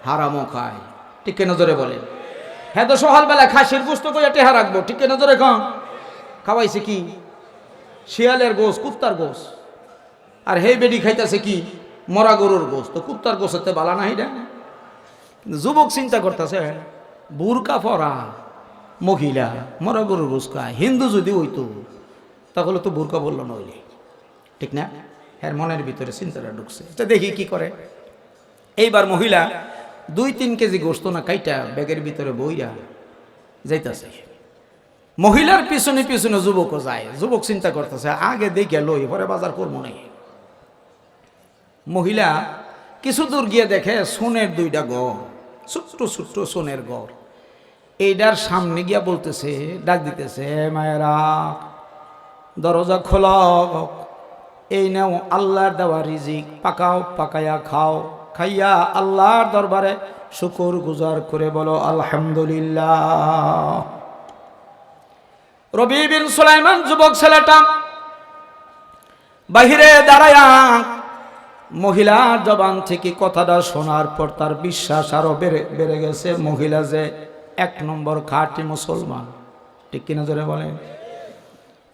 হারামও খায়, ঠিক কেন জোরে বলেন? হ্যাঁ, তো সকালবেলা খাসির গোস্ত কইয়া টেহা রাখবো, ঠিক কেন জোরে খান? খাওয়াইছে কি? শিয়ালের গোস, কুত্তার গোস। আর হে বেডি খাইতেছে কি? মরা গরুর গোস। তো কুত্তার গোস হতে বালা না এটা। যুবক চিন্তা করতেছে, বুরকা পরা মহিলা মরা গরুর গোস খায়, হিন্দু যদি হইতো তাহলে তো বুরকা বললো নইলে, ঠিক না? হ্যাঁ, মনের ভিতরে চিন্তাটা ঢুকছে, এটা দেখি কি করে। এইবার মহিলা 2-3 কেজি গোস্ত না কাইটা ব্যাগের ভিতরে বইরা যাইতেছে। মহিলার পিছনে পিছনে যুবকও যায়। যুবক চিন্তা করতেছে, আগে দেখে লই, পরে বাজার করবো নাই। মহিলা কিছু দূর গিয়ে দেখে সোনের 2টা গড়, ছোট্ট ছোট্ট সোনের গড়। এইটার সামনে গিয়া বলতেছে, ডাক দিতেছে, মায়েরা দরজা খোলা, এই নাও আল্লাহর দেওয়া রিজিক, পাকাও, পাকায়া খাও, খাইয়া আল্লাহর দরবারে শুকর গুজার করে বলো আলহামদুলিল্লাহ। রবি বিন সুলাইমান যুবক ছেলেটা বাহিরে দাঁড়ায়া মহিলার জবান থেকে কথাটা শোনার পর তার বিশ্বাস আরো বেড়ে গেছে, মহিলা যে 1 নম্বর খাঁটি মুসলমান। ঠিক কিনা জোরে বলেন?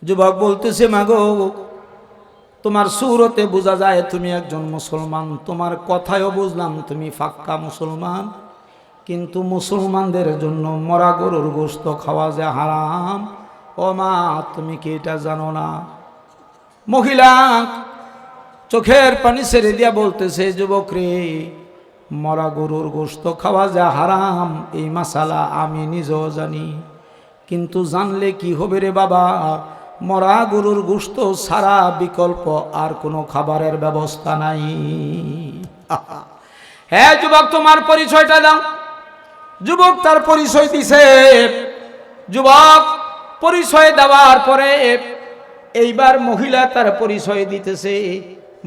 যুবক বলতেছে, মাগো তোমার সুরতে বোঝা যায় তুমি একজন মুসলমান, তোমার কথায়ও বুঝলাম তুমি পাক্কা মুসলমান, কিন্তু মুসলমানদের জন্য মরা গরুর গোশত খাওয়া যে হারাম। ও মা, তুমি কি এটা জানো না? মহিলা চোখের পানি ছেড়ে দিয়া বলতেছে, যুবক রে, মরা গরুর গোশত খাওয়া যে হারাম এই মাসালা আমি নিজেও জানি, কিন্তু জানলে কি হবে রে বাবা, মরা গরুর গোশত ছাড়া বিকল্প আর কোনো খাবারের ব্যবস্থা নাই। হ্যাঁ যুবক, তোমার পরিচয়টা দাও। যুবক তার পরিচয় দিছে। যুবক পরিচয় দেওয়ার পরে এইবার মহিলা তার পরিচয় দিতেছে।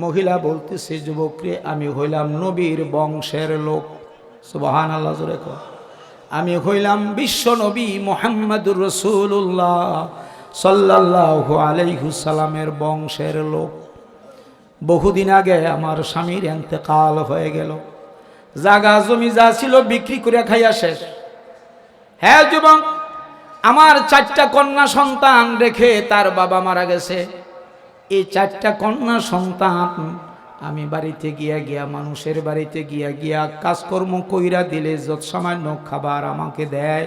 মহিলা বলতেছে, যুবক রে, আমি হইলাম নবীর বংশের লোক। সুবহানাল্লাহ জোরে কও। আমি হইলাম বিশ্ব নবী মুহাম্মদুর রাসূলুল্লাহ সাল্লাল্লাহু আলাইহি সাল্লামের বংশের লোক। বহুদিন আগে আমার স্বামীর ইন্তেকাল হয়ে গেল, জায়গা জমি যা ছিল বিক্রি করে খাইয়া শেষ। হ্যাঁ যুবক, আমার 4টা কন্যা সন্তান রেখে তার বাবা মারা গেছে। এই 4টা কন্যা সন্তান আমি বাড়িতে গিয়া মানুষের বাড়িতে গিয়া কাজকর্ম কইরা দিলে যত সামান্য খাবার আমাকে দেয়,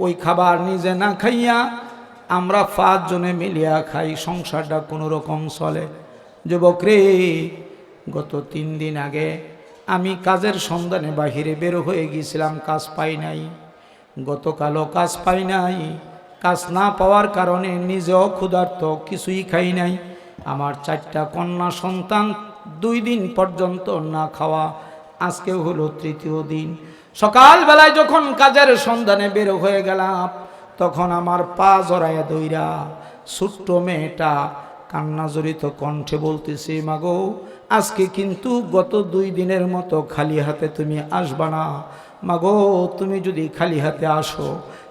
ওই খাবার নিজে না খাইয়া আমরা 5 জনে মিলিয়া খাই, সংসারটা কোনো রকম চলে। যুবক রে, গত 3 দিন আগে আমি কাজের সন্ধানে বাহিরে বের হয়ে গিয়েছিলাম, কাজ পাই নাই। গতকালও কাজ পাই নাই। কাজ না পাওয়ার কারণে নিজেও ক্ষুধার্ত, কিছুই খাই নাই। আমার 4টা কন্যা সন্তান 2 দিন পর্যন্ত না খাওয়া, আজকে হলো 3য় দিন। সকালবেলায় যখন কাজের সন্ধানে বের হয়ে গেলাম, তখন আমার পা জড়াইয়া দইরা ছোট্ট মেয়েটা কান্না জড়িত কণ্ঠে বলতেছে, মাগো আজকে কিন্তু গত 2 দিনের মতো খালি হাতে তুমি আসবা না। মাগো, তুমি যদি খালি হাতে আসো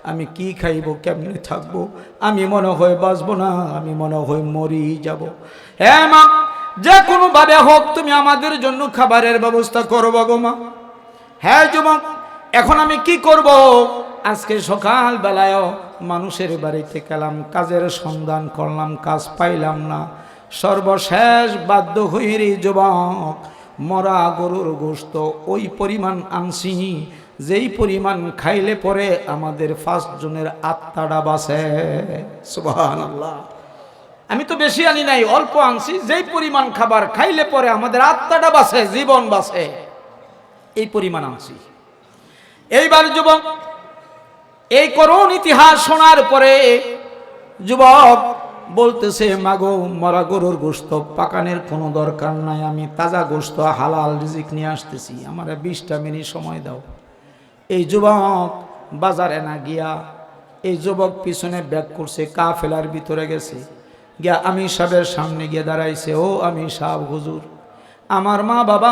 আমি কি খাইব, কেমনে থাকবো? আমি মনে হয় বাঁচবো না, আমি মনে হয় মরি যাব। হ্যাঁ মা, যে কোনো ভাবে হোক তুমি আমাদের জন্য খাবারের ব্যবস্থা করবো গো মা। হ্যাঁ যুবক, এখন আমি কি করব? আজকে সকাল বেলায় মানুষের বাড়িতে গেলাম, কাজের সন্ধান করলাম, কাজ পাইলাম না। সর্বশেষ বাধ্য হইরে যুবক মরা গরুর গোশত ওই পরিমাণ আনছি, যেই পরিমাণ খাইলে পরে আমাদের 5 জনের আত্মাটা বাঁচে। সুবহানাল্লাহ। আমি তো বেশি আনি নাই, অল্প আনছি, যেই পরিমাণ খাবার খাইলে পরে আমাদের আত্মাটা বাঁচে, জীবন বাঁচে, এই পরিমাণ আনছি। এইবার যুবক এই করুণ ইতিহাস শোনার পরে যুবক বলতেছে, মাগো মরা গরুর গোশত পাকানের কোনো দরকার নাই, আমি তাজা গোশত হালাল রিজিক নিয়ে আসতেছি, আমার 20টা মিনিট সময় দাও। এই যুবক বাজারে না গিয়া, এই যুবক পিছনে ব্যাক করছে, কাফেলার ভিতরে গেছে, গিয়া আমির সাহেবের সামনে গিয়ে দাঁড়াইছে। ও আমির সাহেব, হুজুর, আমার মা বাবা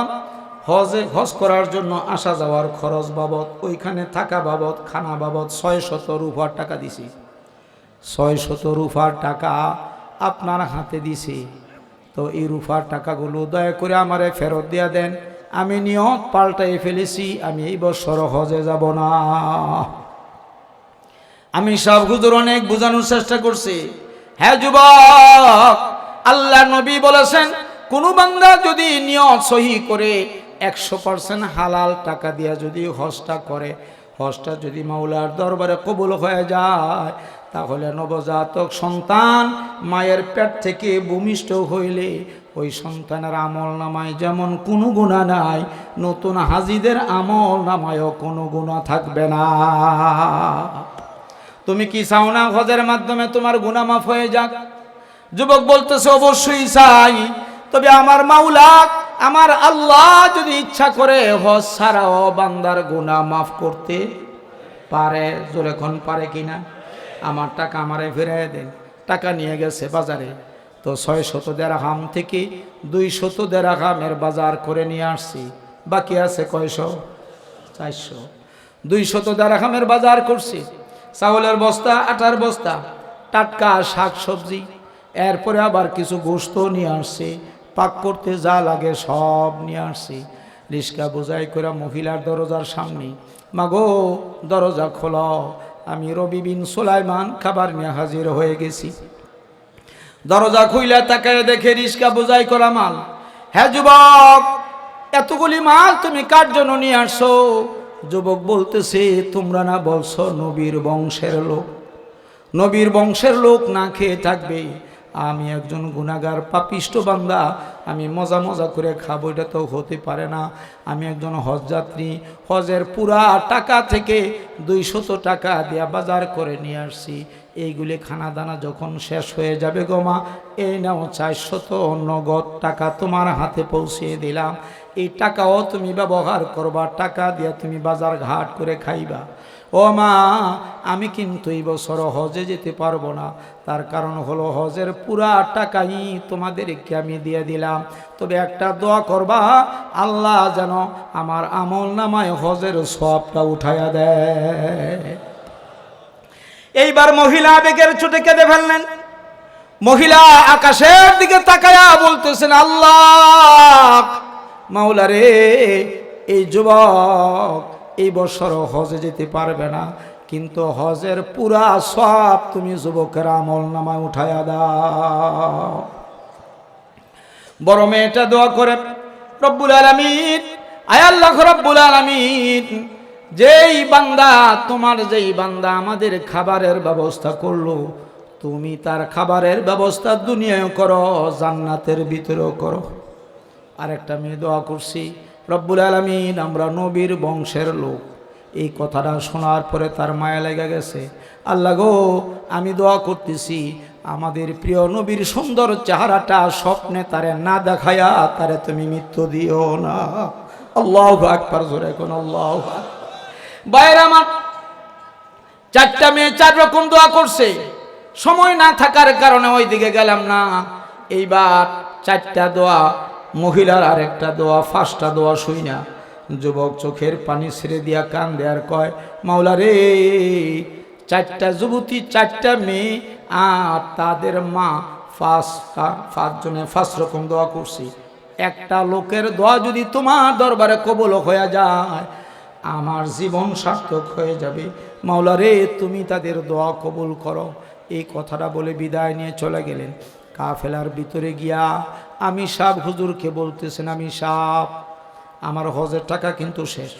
হজ করার জন্য আসা যাওয়ার খরচ বাবদ, ওইখানে থাকা বাবদ, খানা বাবদ 600 রুপার টাকা দিছি। 600 রুপার টাকা আপনার হাতে দিছি, তো এই রুপার টাকাগুলো দয়া করে আমারে ফেরত দিয়া দেন। আমি নিয়ত পাল্টাই ফেলেছি, আমি এই বছর হজে যাব না। আমি সব হুজুর অনেক বোঝানোর চেষ্টা করছি। হ্যাঁ যুবক, আল্লাহ নবী বলেছেন, কোন বান্দা যদি নিয়ত সহি করে 100% হালাল টাকা দিয়া যদি হজটা করে, হজটা যদি মাওলার দরবারে কবুল হয়ে যায়, তাহলে নবজাতক সন্তান মায়ের পেট থেকে ভূমিষ্ঠ হইলে ওই সন্তানের আমল নামায় যেমন কোনো গুনাহ নাই, নতুন হাজিদের আমল নামায়ও কোনো গুনাহ থাকবে না। তুমি কি চাও না হজের মাধ্যমে তোমার গুনাহ মাফ হয়ে যাক? যুবক বলতেছে, অবশ্যই চাই, তবে আমার মাওলা আমার আল্লাহ যদি ইচ্ছা করে হজ ছাড়াও বান্দার গুনাহ মাফ করতে পারে। জোরে কোন পারে কিনা? আমার টাকা আমারে ফিরিয়ে দেন। টাকা নিয়ে গেছে বাজারে, তো 600 দিরহাম থেকে 200 দিরহামের বাজার করে নিয়ে আসছি, বাকি আছে কয়শো? 400। 200 দিরহামের বাজার করছি, চাউলের বস্তা, আটার বস্তা, টাটকা শাক সবজি, এরপরে আবার কিছু গোশত নিয়ে আসছে, পাক করতে যা লাগে সব নিয়ে আসছি। রিস্কা বোঝাই করে মহিলার দরজার সামনে, মাগো দরজা খোলো, আমি রবি বিন সুলাইমান খাবার নিয়ে হাজির হয়ে গেছি। দরজা খুইলা তাকায় দেখে রিস্কা বোঝাই করা মাল। হ্যাঁ যুবক, এতগুলি মাল তুমি কার জন্য নিয়ে আসছো? যুবক বলতেছে, তোমরা না বলছো নবীর বংশের লোক, নবীর বংশের লোক না খেয়ে থাকবে, আমি একজন গুনাহগার পাপিষ্ট বান্দা, আমি মজা মজা করে খাবো, এটা তো হতে পারে না। আমি একজন হজযাত্রী, হজের পুরা টাকা থেকে 200 টাকা দিয়া বাজার করে নিয়ে আসছি। এইগুলি খানা দানা যখন শেষ হয়ে যাবে গো মা, এই নাও 400 নগদ টাকা তোমার হাতে পৌঁছিয়ে দিলাম, এই টাকাও তুমি ব্যবহার করবা, টাকা দিয়া তুমি বাজার ঘাট করে খাইবা। ও মা, আমি কিন্তু এই বছর হজে যেতে পারবো না, তার কারণ হলো হজের পুরা টাকাই তোমাদেরকে আমি দিয়ে দিলাম, তবে একটা দোয়া করবা, আল্লাহ যেন আমার আমল নামায় হজের সওয়াবটা উঠাইয়া দেয়। এইবার মহিলা আবেগের চোটে কেঁদে ফেললেন। মহিলা আকাশের দিকে তাকায়া বলতেছেন, আল্লাহ মাওলা রে, এই যুবক এই বছর হজে যেতে পারবে না, কিন্তু হজের পুরা সওয়াব তুমি যুবকের আমল নামায় উঠায়া দাও। বড় মেয়েটা দোয়া করে, রব্বুল আলামিন, আয় আল্লাহ রব্বুল আলামিন, যেই বান্দা, তোমার যেই বান্দা আমাদের খাবারের ব্যবস্থা করলো, তুমি তার খাবারের ব্যবস্থা দুনিয়ায় করো, জান্নাতের ভিতরেও করো। আরেকটা মেয়ে দোয়া করছি, রব্বুল আলামিন, আমরা নবীর বংশের লোক। এই কথাটা শোনার পরে তার মায়া লেগে গেছে। আল্লাহ গো, আমি দোয়া করতেছি, আমাদের প্রিয় নবীর সুন্দর চেহারাটা স্বপ্নে তারে না দেখায়া তারে তুমি মৃত্যু দিও না। আল্লাহু আকবার, জোরে কোন আল্লাহু আকবার। বাইরে আমার 4টা মেয়ে 4 রকম দোয়া করছে, সময় না থাকার কারণে ওই দিকে গেলাম না। এইবার 4টা দোয়া মহিলার, আর একটা দোয়া, 5টা দোয়া শুই না। যুবক চোখের পানি ছেড়ে দিয়া কান দেয়ার কয়, মাওলা রে, 4টা যুবতী, 4টা মেয়ে আর তাদের মা, 5 জনে 5 রকম দোয়া করছি। একটা লোকের দোয়া যদি তোমার দরবারে কবুল হয়ে যায়, আমার জীবন সার্থক হয়ে যাবে। মাওলা রে, তুমি তাদের দোয়া কবুল করো। এই কথাটা বলে বিদায় নিয়ে চলে গেলেন। কাফেলার ভিতরে গিয়া আমি সাহেব হুজুরকে বলতেছেন, আমি সাহেব, আমার হজের টাকা কিন্তু শেষ,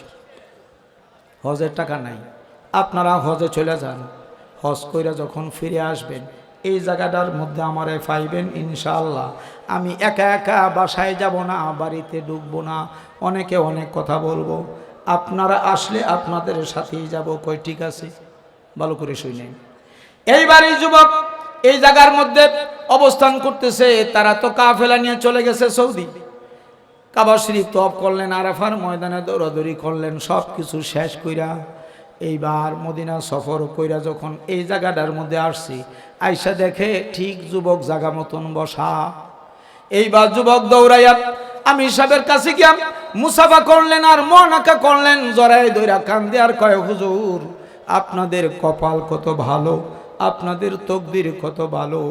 হজের টাকা নাই, আপনারা হজে চলে যান, হজ কইরা যখন ফিরে আসবেন এই জায়গাটার মধ্যে আমারে পাইবেন ইনশাআল্লাহ। আমি একা একা বাসায় যাব না, বাড়িতে ঢুকবো না, অনেকে অনেক কথা বলবো, আপনারা আসলে আপনাদের সাথেই যাব। কই ঠিক আছে, ভালো করে শুনেন। এইবারই যুবক এই জায়গার মধ্যে অবস্থান করতেছে, তারা তো কাফেলা নিয়ে চলে গেছে সৌদি। কাবা শরীফ তওয়াফ করলেন, আরাফার ময়দানে দৌড়াদৌড়ি করলেন, সব কিছু শেষ কইরা এইবার মদিনা সফর কইরা যখন এই জায়গাটার মধ্যে আসছি, আইসা দেখে ঠিক যুবক জায়গা মতন বসা। এইবার যুবক দৌড়াইয়া আমি সাহেবের কাছে গিয়া মুসাফা করলেন আর মনাকা করলেন, জড়াই দইরা কান্দে আর কয়, হুজুর আপনাদের কপাল কত ভালো, আপনাদের তকদির কত ভালো,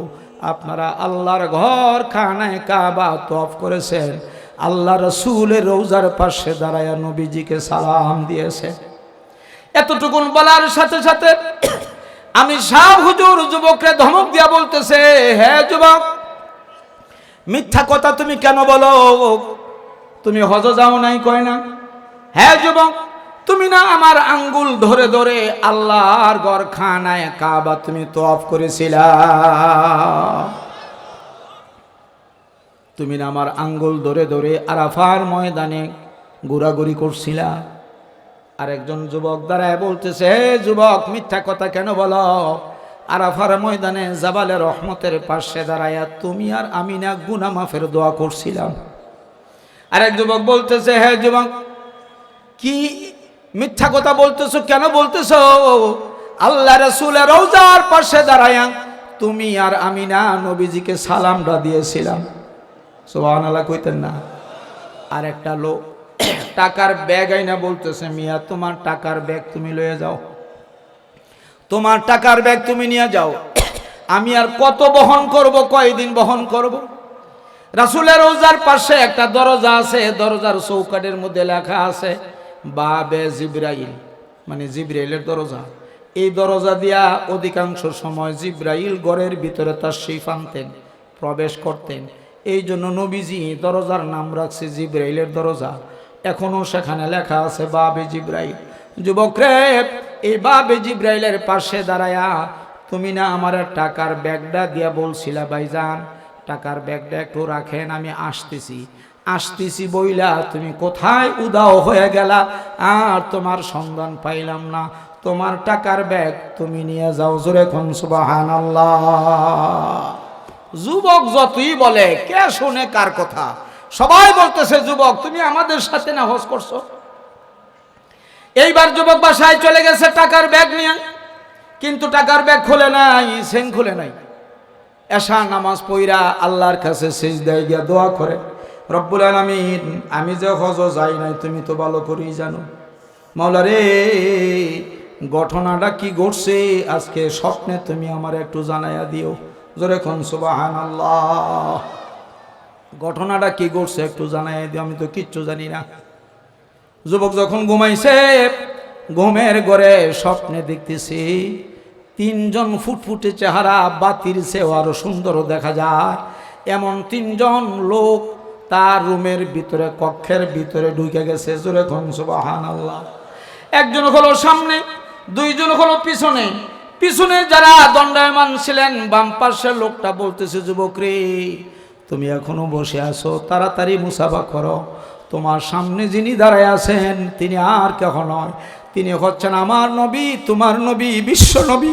আপনারা আল্লাহর ঘর খানায় কাবা তওয়াফ করেছেন, আল্লাহ রাসূলের রওজার পাশে দাঁড়ায়া নবীজিকে সালাম দিয়েছে। এতটুকুন বলার সাথে সাথে আমি সাহেব হুজুর যুবককে ধমক দিয়া বলতেছে, হে যুবক, মিথ্যা কথা তুমি কেন বলো? তুমি হজ যাও নাই কয় না? হ্যাঁ যুবক, তুমি না আমার আঙ্গুল ধরে ধরে আল্লাহর ঘর খানায় কাবা তুমি তওয়াফ করেছিলা, তুমি না আমার আঙ্গুল ধরে ধরে আরাফার ময়দানে ঘোরাঘুরি করছিলা। আরেকজন যুবক দাঁড়ায় বলতেছে, হে যুবক, মিথ্যা কথা কেন বলো? আরাফার ময়দানে জাবালে রহমতের পাশে দাঁড়ায়া তুমি আর আমি না গুনাহ মাফের দোয়া করছিলাম। আরেক যুবক বলতেছে, হে যুবক, কি মিথ্যা কথা বলতেছো? কেন বলতেছো? আল্লাহ রাসূলের রওজার পাশে দাঁড়ায়া তুমি আর আমি না নবীজিকে সালামটা দিয়েছিলাম। সুবহানাল্লাহ কইতেন না? আর একটা লোক টাকার ব্যাগ আইনা বলতেছে, মিয়া তোমার টাকার ব্যাগ তুমি লয়ে যাও, তোমার টাকার ব্যাগ তুমি নিয়ে যাও, আমি আর কত বহন করব, কয়দিন বহন করব? রাসূলের রওজার পাশে একটা দরজা আছে, দরজার চৌকাঠের মধ্যে লেখা আছে বাবে জিবরাইল, মানে জিবরাইলের দরজা। এই দরজা দিয়া অধিকাংশ সময় জিবরাইল ঘরের ভিতরে তাশরীফ আনতেন, প্রবেশ করতেন। এই জন্য নবীজি দরজার নাম রাখছে জিবরাইলের দরজা। এখনো সেখানে লেখা আছে বাবে জিবরাইল। যুবক রে, এই বাবে জিবরাইলের পাশে দাঁড়ায়া তুমি না আমার টাকার ব্যাগটা দিয়া বলছিলা ভাইজান টাকার ব্যাগটা একটু রাখেন, আমি আসতেছি বইলা তুমি কোথায় উদাও হয়ে গেলা, আর তোমার সন্ধান পাইলাম না। তোমার টাকার ব্যাগ তুমি নিয়ে যাও, জোরে কোন সুবহানাল্লাহ। যুবক যতই বলে, কে শুনে কার কথা? সবাই বলতেছে যুবক তুমি আমাদের সাথে না হজ করছো। এইবার যুবক বাসায় চলে গেছে টাকার ব্যাগ নিয়ে, কিন্তু টাকার ব্যাগ খুলে নাই, চেন খুলে নাই। এশা নামাজ পইরা আল্লাহর কাছে সিজদায় গিয়া দোয়া করে, রব্বুল আলামিন আমি যে হজ যাই নাই তুমি তো ভালো করেই জানো, মাওলা রে ঘটনাটা কি ঘটছে আজকে স্বপ্নে তুমি আমার একটু জানাইয়া দিও, জোরে কোন সুবহানাল্লাহ। ঘটনাটা কি ঘটছে একটু জানাইয়া দিও, আমি তো কিচ্ছু জানি না। যুবক যখন ঘুমাইছে, ঘুমের ঘরে স্বপ্নে দেখতেছি তিনজন ফুটফুটে চেহারা, বাতির চেয়েও আরো সুন্দর দেখা যায় এমন তিনজন লোক তার রুমের ভিতরে, কক্ষের ভিতরে ঢুকে গেছে, জোরে কোন সুবহানাল্লাহ। একজন হলো সামনে, দুইজন হলো পিছনে। পিছনে যারা দণ্ডায়মান ছিলেন, বাম পাশের লোকটা বলতেছে যুবক রে তুমি এখনো বসে আছো, তাড়াতাড়ি মুসাফা করো, তোমার সামনে যিনি দাঁড়ায় আছেন তিনি আর কেহ নয়, তিনি হচ্ছেন আমার নবী, তোমার নবী, বিশ্ব নবী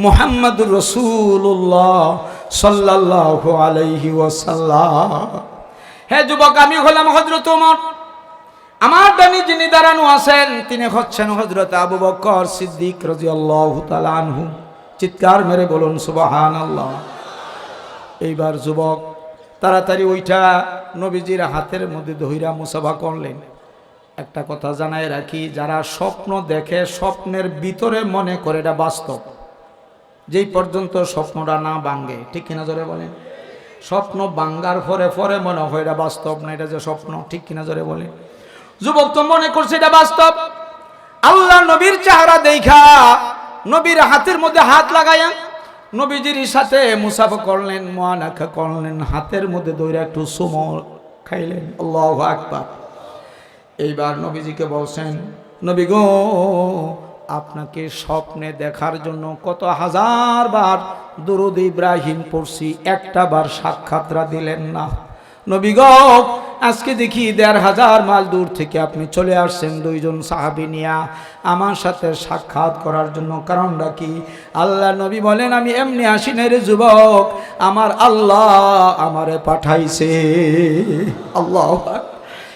মুহাম্মদুর রাসূলুল্লাহ সাল্লাল্লাহু আলাইহি ওয়াসাল্লাম। হে যুবক, আমি হলাম হযরত ওমর, আমার ডানে যিনি দাঁড়ানো আছেন তিনি হচ্ছেন হযরত আবু বকর সিদ্দিক রাদিয়াল্লাহু তাআলা আনহু। চিৎকার মেরে বলুন সুবহানাল্লাহ। এইবার যুবক তাড়াতাড়ি ওইটা নবীজির হাতের মধ্যে ধইরা মুসাফা করলেন। একটা কথা জানাই রাখি, যারা স্বপ্ন দেখে স্বপ্নের ভিতরে মনে করে এটা বাস্তব, যেই পর্যন্ত স্বপ্নটা না ভাঙে, ঠিক কিনা জোরে বলেন? স্বপ্ন ভাঙ্গার পরে পরে মনে হয় এটা বাস্তব না, এটা যে স্বপ্ন, ঠিক কিনা জোরে বলেন? যুবক তো মনে করছে এটা বাস্তব। আল্লাহ নবীর চেহারা দেখা নবীর হাতের মধ্যে হাত লাগাইয়া নবীজির সাথে মুসাফা করলেন, মুআনাকা করলেন, হাতের মধ্যে দইরা একটু সুমো খাইলেন। আল্লাহু আকবার। এইবার নবীজিকে বলছেন, নবী গো আপনাকে স্বপ্নে দেখার জন্য কত হাজার বার দুরূদ ইব্রাহিম পড়ছি, একটা বার সাক্ষাৎরা দিলেন না। নবী গো আজকে দেখি ১৫০০ মাইল দূর থেকে আপনি চলে আসছেন দুইজন সাহাবী নিয়া আমার সাথে সাক্ষাৎ করার জন্য, কারণটা কি? আল্লাহ নবী বলেন আমি এমনি আসি না রে যুবক, আমার আল্লাহ আমারে পাঠাইছে। আল্লাহ।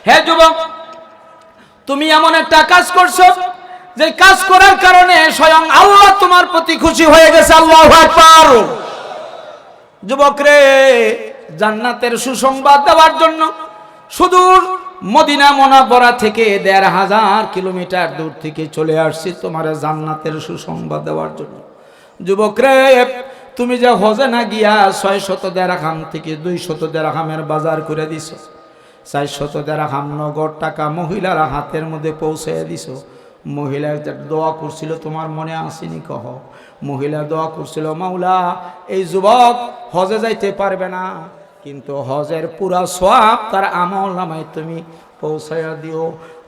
হে যুবক, তুমি এমন একটা কাজ করছো যে কাজ করার কারণে স্বয়ং আল্লাহ তোমার প্রতি খুশি হয়ে গেছে। আল্লাহু আকবার। যুবক রে, জান্নাতের সুসংবাদ দেওয়ার জন্য সুদূর মদিনা মুনাওয়ারা থেকে ১৫০০ কিলোমিটার দূর থেকে চলে আসছি তোমার জান্নাতের সুসংবাদ দেওয়ার জন্য। যুবক রে, তুমি যে হজে না গিয়া ৬০০ দিরহাম থেকে ২০০ দিরহামের বাজার করে দিছো, ৪০০ দিরহাম নগদ টাকা মহিলার হাতের মধ্যে পৌঁছে দিছো। মহিলা দোয়া করছিল, তোমার মনে আসেনি? কহ। মহিলা দোয়া করছিল, মাওলা এই যুবক হজে যাইতে পারবে না, কিন্তু হজের পুরা সওয়াব তার আমল নামায় তুমি পৌঁছাইয়া দিও।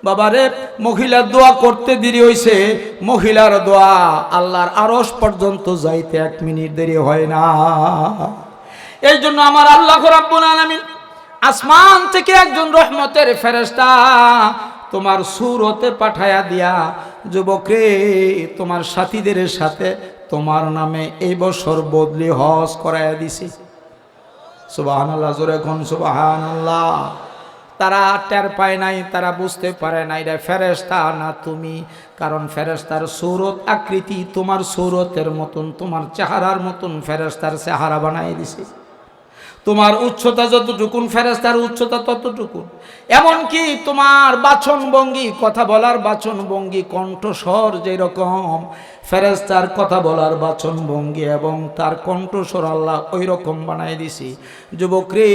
বাবারে, মহিলার দোয়া করতে দেরি হইছে, মহিলার দোয়া আল্লাহর আরশ পর্যন্ত যাইতে ১ মিনিট দেরি হয় না। এই জন্য আমার আল্লাহ রাব্বুল আলামিন আসমান থেকে একজন রহমতের ফেরেশতা তোমার সুরতে পাঠায়া দিয়া, যুবক রে তোমার সাথীদের সাথে তোমার নামে এই বছর বদলি হজ করাইয়া দিছি। সুবহানাল্লাহ, জোরে কোন সুবহানাল্লাহ। তারা টের পায় নাই, তারা বুঝতে পারে নাই এটা ফেরেশতা না তুমি, কারণ ফেরেশতার সূরত আকৃতি তোমার সূরতের মতন, তোমার চেহারার মতন ফেরেশতার চেহারা বানাই দিছে। তোমার উচ্চতা যতটুকুন ফেরেশতার উচ্চতা ততটুকুন, এমনকি তোমার বাচন ভঙ্গি, কথা বলার বাচন ভঙ্গি, কণ্ঠস্বর যেরকম ফেরেশতার কথা বলার বাচন ভঙ্গি এবং তার কণ্ঠস্বর আল্লাহ ওই রকম বানাই দিছি। যুবক রে,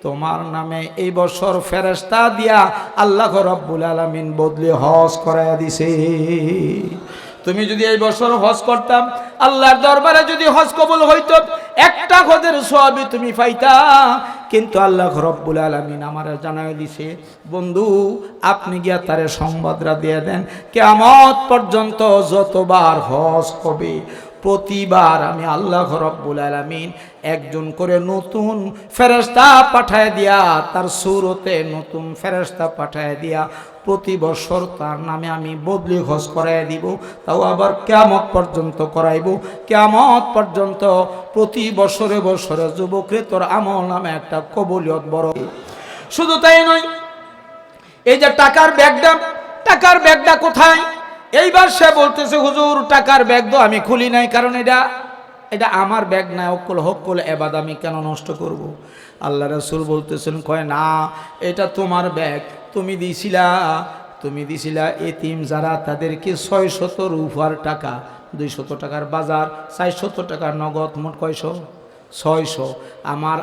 তোমার নামে এই বছর ফেরেশতা দিয়া আল্লাহ রাব্বুল আলামিন বদলে হজ করায়া দিছে। তুমি যদি এই বছর হজ করতাম, আল্লাহর দরবারে যদি হজ কবুল হইতো, একটা হজের সওয়াবই তুমি পাইতা। কিন্তু আল্লাহ রাব্বুল আলামিন আমারে জানাই দিছে, বন্ধু আপনি গিয়া তারে সংবাদরা দিয়ে দেন, কিয়ামত পর্যন্ত যতবার হজ হবে প্রতিবার আমি আল্লাহ রাব্বুল আলামিন একজন করে নতুন ফেরেশতা পাঠায় দিয়া, তার সুরতে নতুন ফেরেশতা পাঠায় দিয়া প্রতি বছর তার নামে আমি বদলি হজ করাই দিব। তাও আবার কিয়ামত পর্যন্ত করাইব। কিয়ামত পর্যন্ত প্রতি বছরে বছরে যুবকরে তোর আমল নামে একটা কবুলিয়ত বড়। শুধু তাই নয়, এই যে টাকার ব্যাগটা কোথায়? এইবার সে বলতেছে, হুজুর টাকার ব্যাগ তো আমি খুলি নাই, কারণ এটা আমার ব্যাগ না, হকল এবাদ আমি কেন নষ্ট করব? আল্লাহ রাসূল বলতেছেন, কয় না, এটা তোমার ব্যাগ। তুমি দিছিলা এতিম যারা, তাদেরকে 600 রুপার টাকা, 200 টাকার বাজার, 400 টাকার নগদ, মোট কয়শো? 600। আমার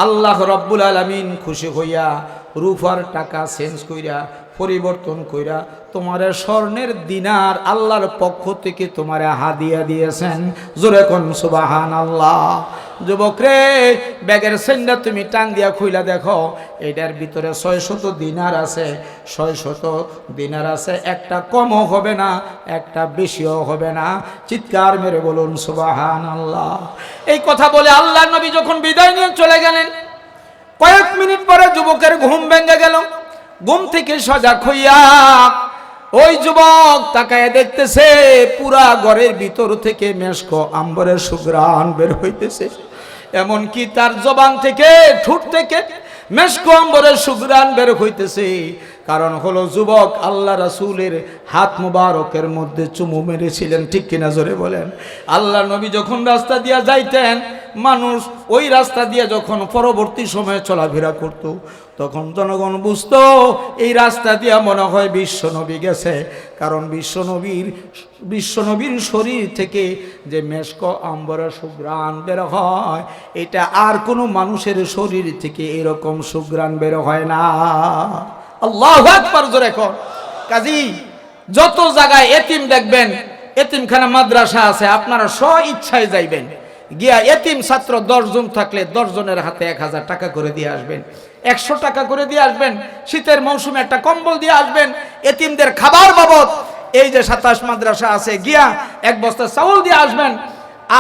আল্লাহ রাব্বুল আলামিন খুশি হইয়া রুপার টাকা চেঞ্জ কইরা, পরিবর্তন কইরা তোমারে স্বর্ণের দিনার আল্লাহর পক্ষ থেকে তোমারে হাদিয়া দিয়েছেন। জোরে কোন সুবহানাল্লাহ। যুবক রে, ব্যাগের সেন্ডা তুমি টান দিয়া খুইলা দেখো, এটার ভিতরে 600 দিনার আছে। 600 দিনার আছে, একটা কমও হবে না, একটা বেশিও হবে না। চিৎকার মেরে বলুন সুবহানাল্লাহ। এই কথা বলে আল্লাহর নবী যখন বিদায় নিয়ে চলে গেলেন, কয়েক মিনিট পরে যুবকের ঘুম ভেঙে গেল। ঘুম থেকে সজাগ হইয়া ওই যুবক তাকায় দেখতেছে, পুরা ঘরের ভিতর থেকে মেশক আম্বরের সুঘ্রাণ বের হইতেছে। এমনকি তার জবান থেকে, ঠোঁট থেকে মেশক আম্বরের সুঘ্রাণ বের হইতেছে। কারণ হলো যুবক আল্লাহ রাসূলের হাত মুবারকের মধ্যে চুমু মেরেছিলেন। ঠিক কিনা জোরে বলেন? আল্লাহ নবী যখন রাস্তা দিয়া যাইতেন, মানুষ ওই রাস্তা দিয়ে যখন পরবর্তী সময়ে চলাফেরা করত, তখন জনগণ বুঝতো এই রাস্তা দিয়া মনে হয় বিশ্বনবী গেছে। কারণ বিশ্বনবীর শরীর থেকে যে মেশক আম্বরের সুঘ্রাণ বের হয়, এটা আর কোনো মানুষের শরীর থেকে এরকম সুঘ্রাণ বের হয় না। আল্লাহু আকবার জোরে কর। কাজী যত জায়গায় এতিম দেখবেন, এতিমখানা মাদ্রাসা আছে, আপনারা স্ব ইচ্ছায় যাইবেন, গিয়া এতিম ছাত্র 10 জন থাকলে 10 জনের হাতে 1000 টাকা করে দিয়ে আসবেন, 100 টাকা করে দিয়ে আসবেন। শীতের মৌসুমে একটা কম্বল দিয়ে আসবেন। এতিমদের খাবার বাবদ এই যে 27 মাদ্রাসা আছে, গিয়া 1 বস্তা চাউল দিয়ে আসবেন।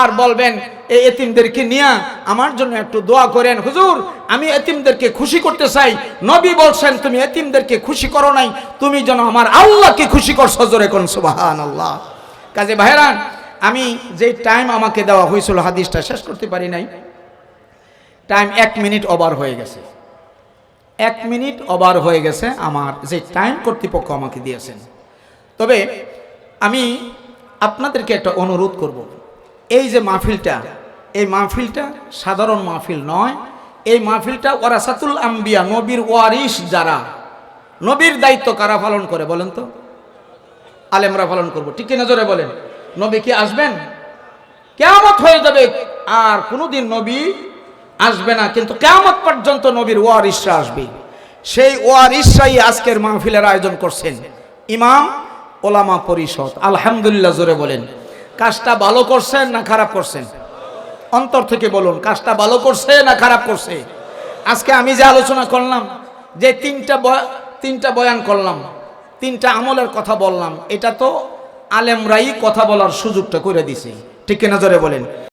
আর বলবেন, এই এতিমদেরকে নিয়ে আমার জন্য একটু দোয়া করেন হুজুর, আমি এতিমদেরকে খুশি করতে চাই। নবী বলছেন, তুমি এতিমদেরকে খুশি করো নাই, তুমি যেন আমার আল্লাহকে খুশি করছো। জোরে কোন সুবহানাল্লাহ। কাজে ভাইরান, আমি যে টাইম আমাকে দেওয়া হয়েছিল, হাদিসটা শেষ করতে পারি নাই। টাইম 1 মিনিট ওভার হয়ে গেছে। 1 মিনিট ওভার হয়ে গেছে আমার যে টাইম কর্তৃপক্ষ আমাকে দিয়েছেন। তবে আমি আপনাদেরকে একটা অনুরোধ করব, এই যে মাহফিলটা, এই মাহফিলটা সাধারণ মাহফিল নয়। এই মাহফিলটা ওয়ারাসাতুল আম্বিয়া, নবীর ওয়ারিস যারা, নবীর দায়িত্ব কারা পালন করে বলেন তো? আলেমরা পালন করবো। ঠিক কিনা জোরে বলেন? নবী কি আসবেন? কিয়ামত হয়ে যাবে, আর কোনোদিন নবী আসবে না, কিন্তু কিয়ামত পর্যন্ত নবীর ওয়ারিসরা আসবে। সেই ওয়ারিসরাই আজকের মাহফিলের আয়োজন করছেন ইমাম ওলামা পরিষদ। আলহামদুলিল্লাহ জোরে বলেন। কাজটা ভালো করছেন না খারাপ করছেন? অন্তর থেকে বলুন, কাজটা ভালো করছে না খারাপ করছে? আজকে আমি যে আলোচনা করলাম, যে তিনটা বয়ান করলাম, 3টা আমলের কথা বললাম, এটা তো আলেমরাই কথা বলার সুযোগটা করে দিছে। ঠিক কিনা জোরে বলেন?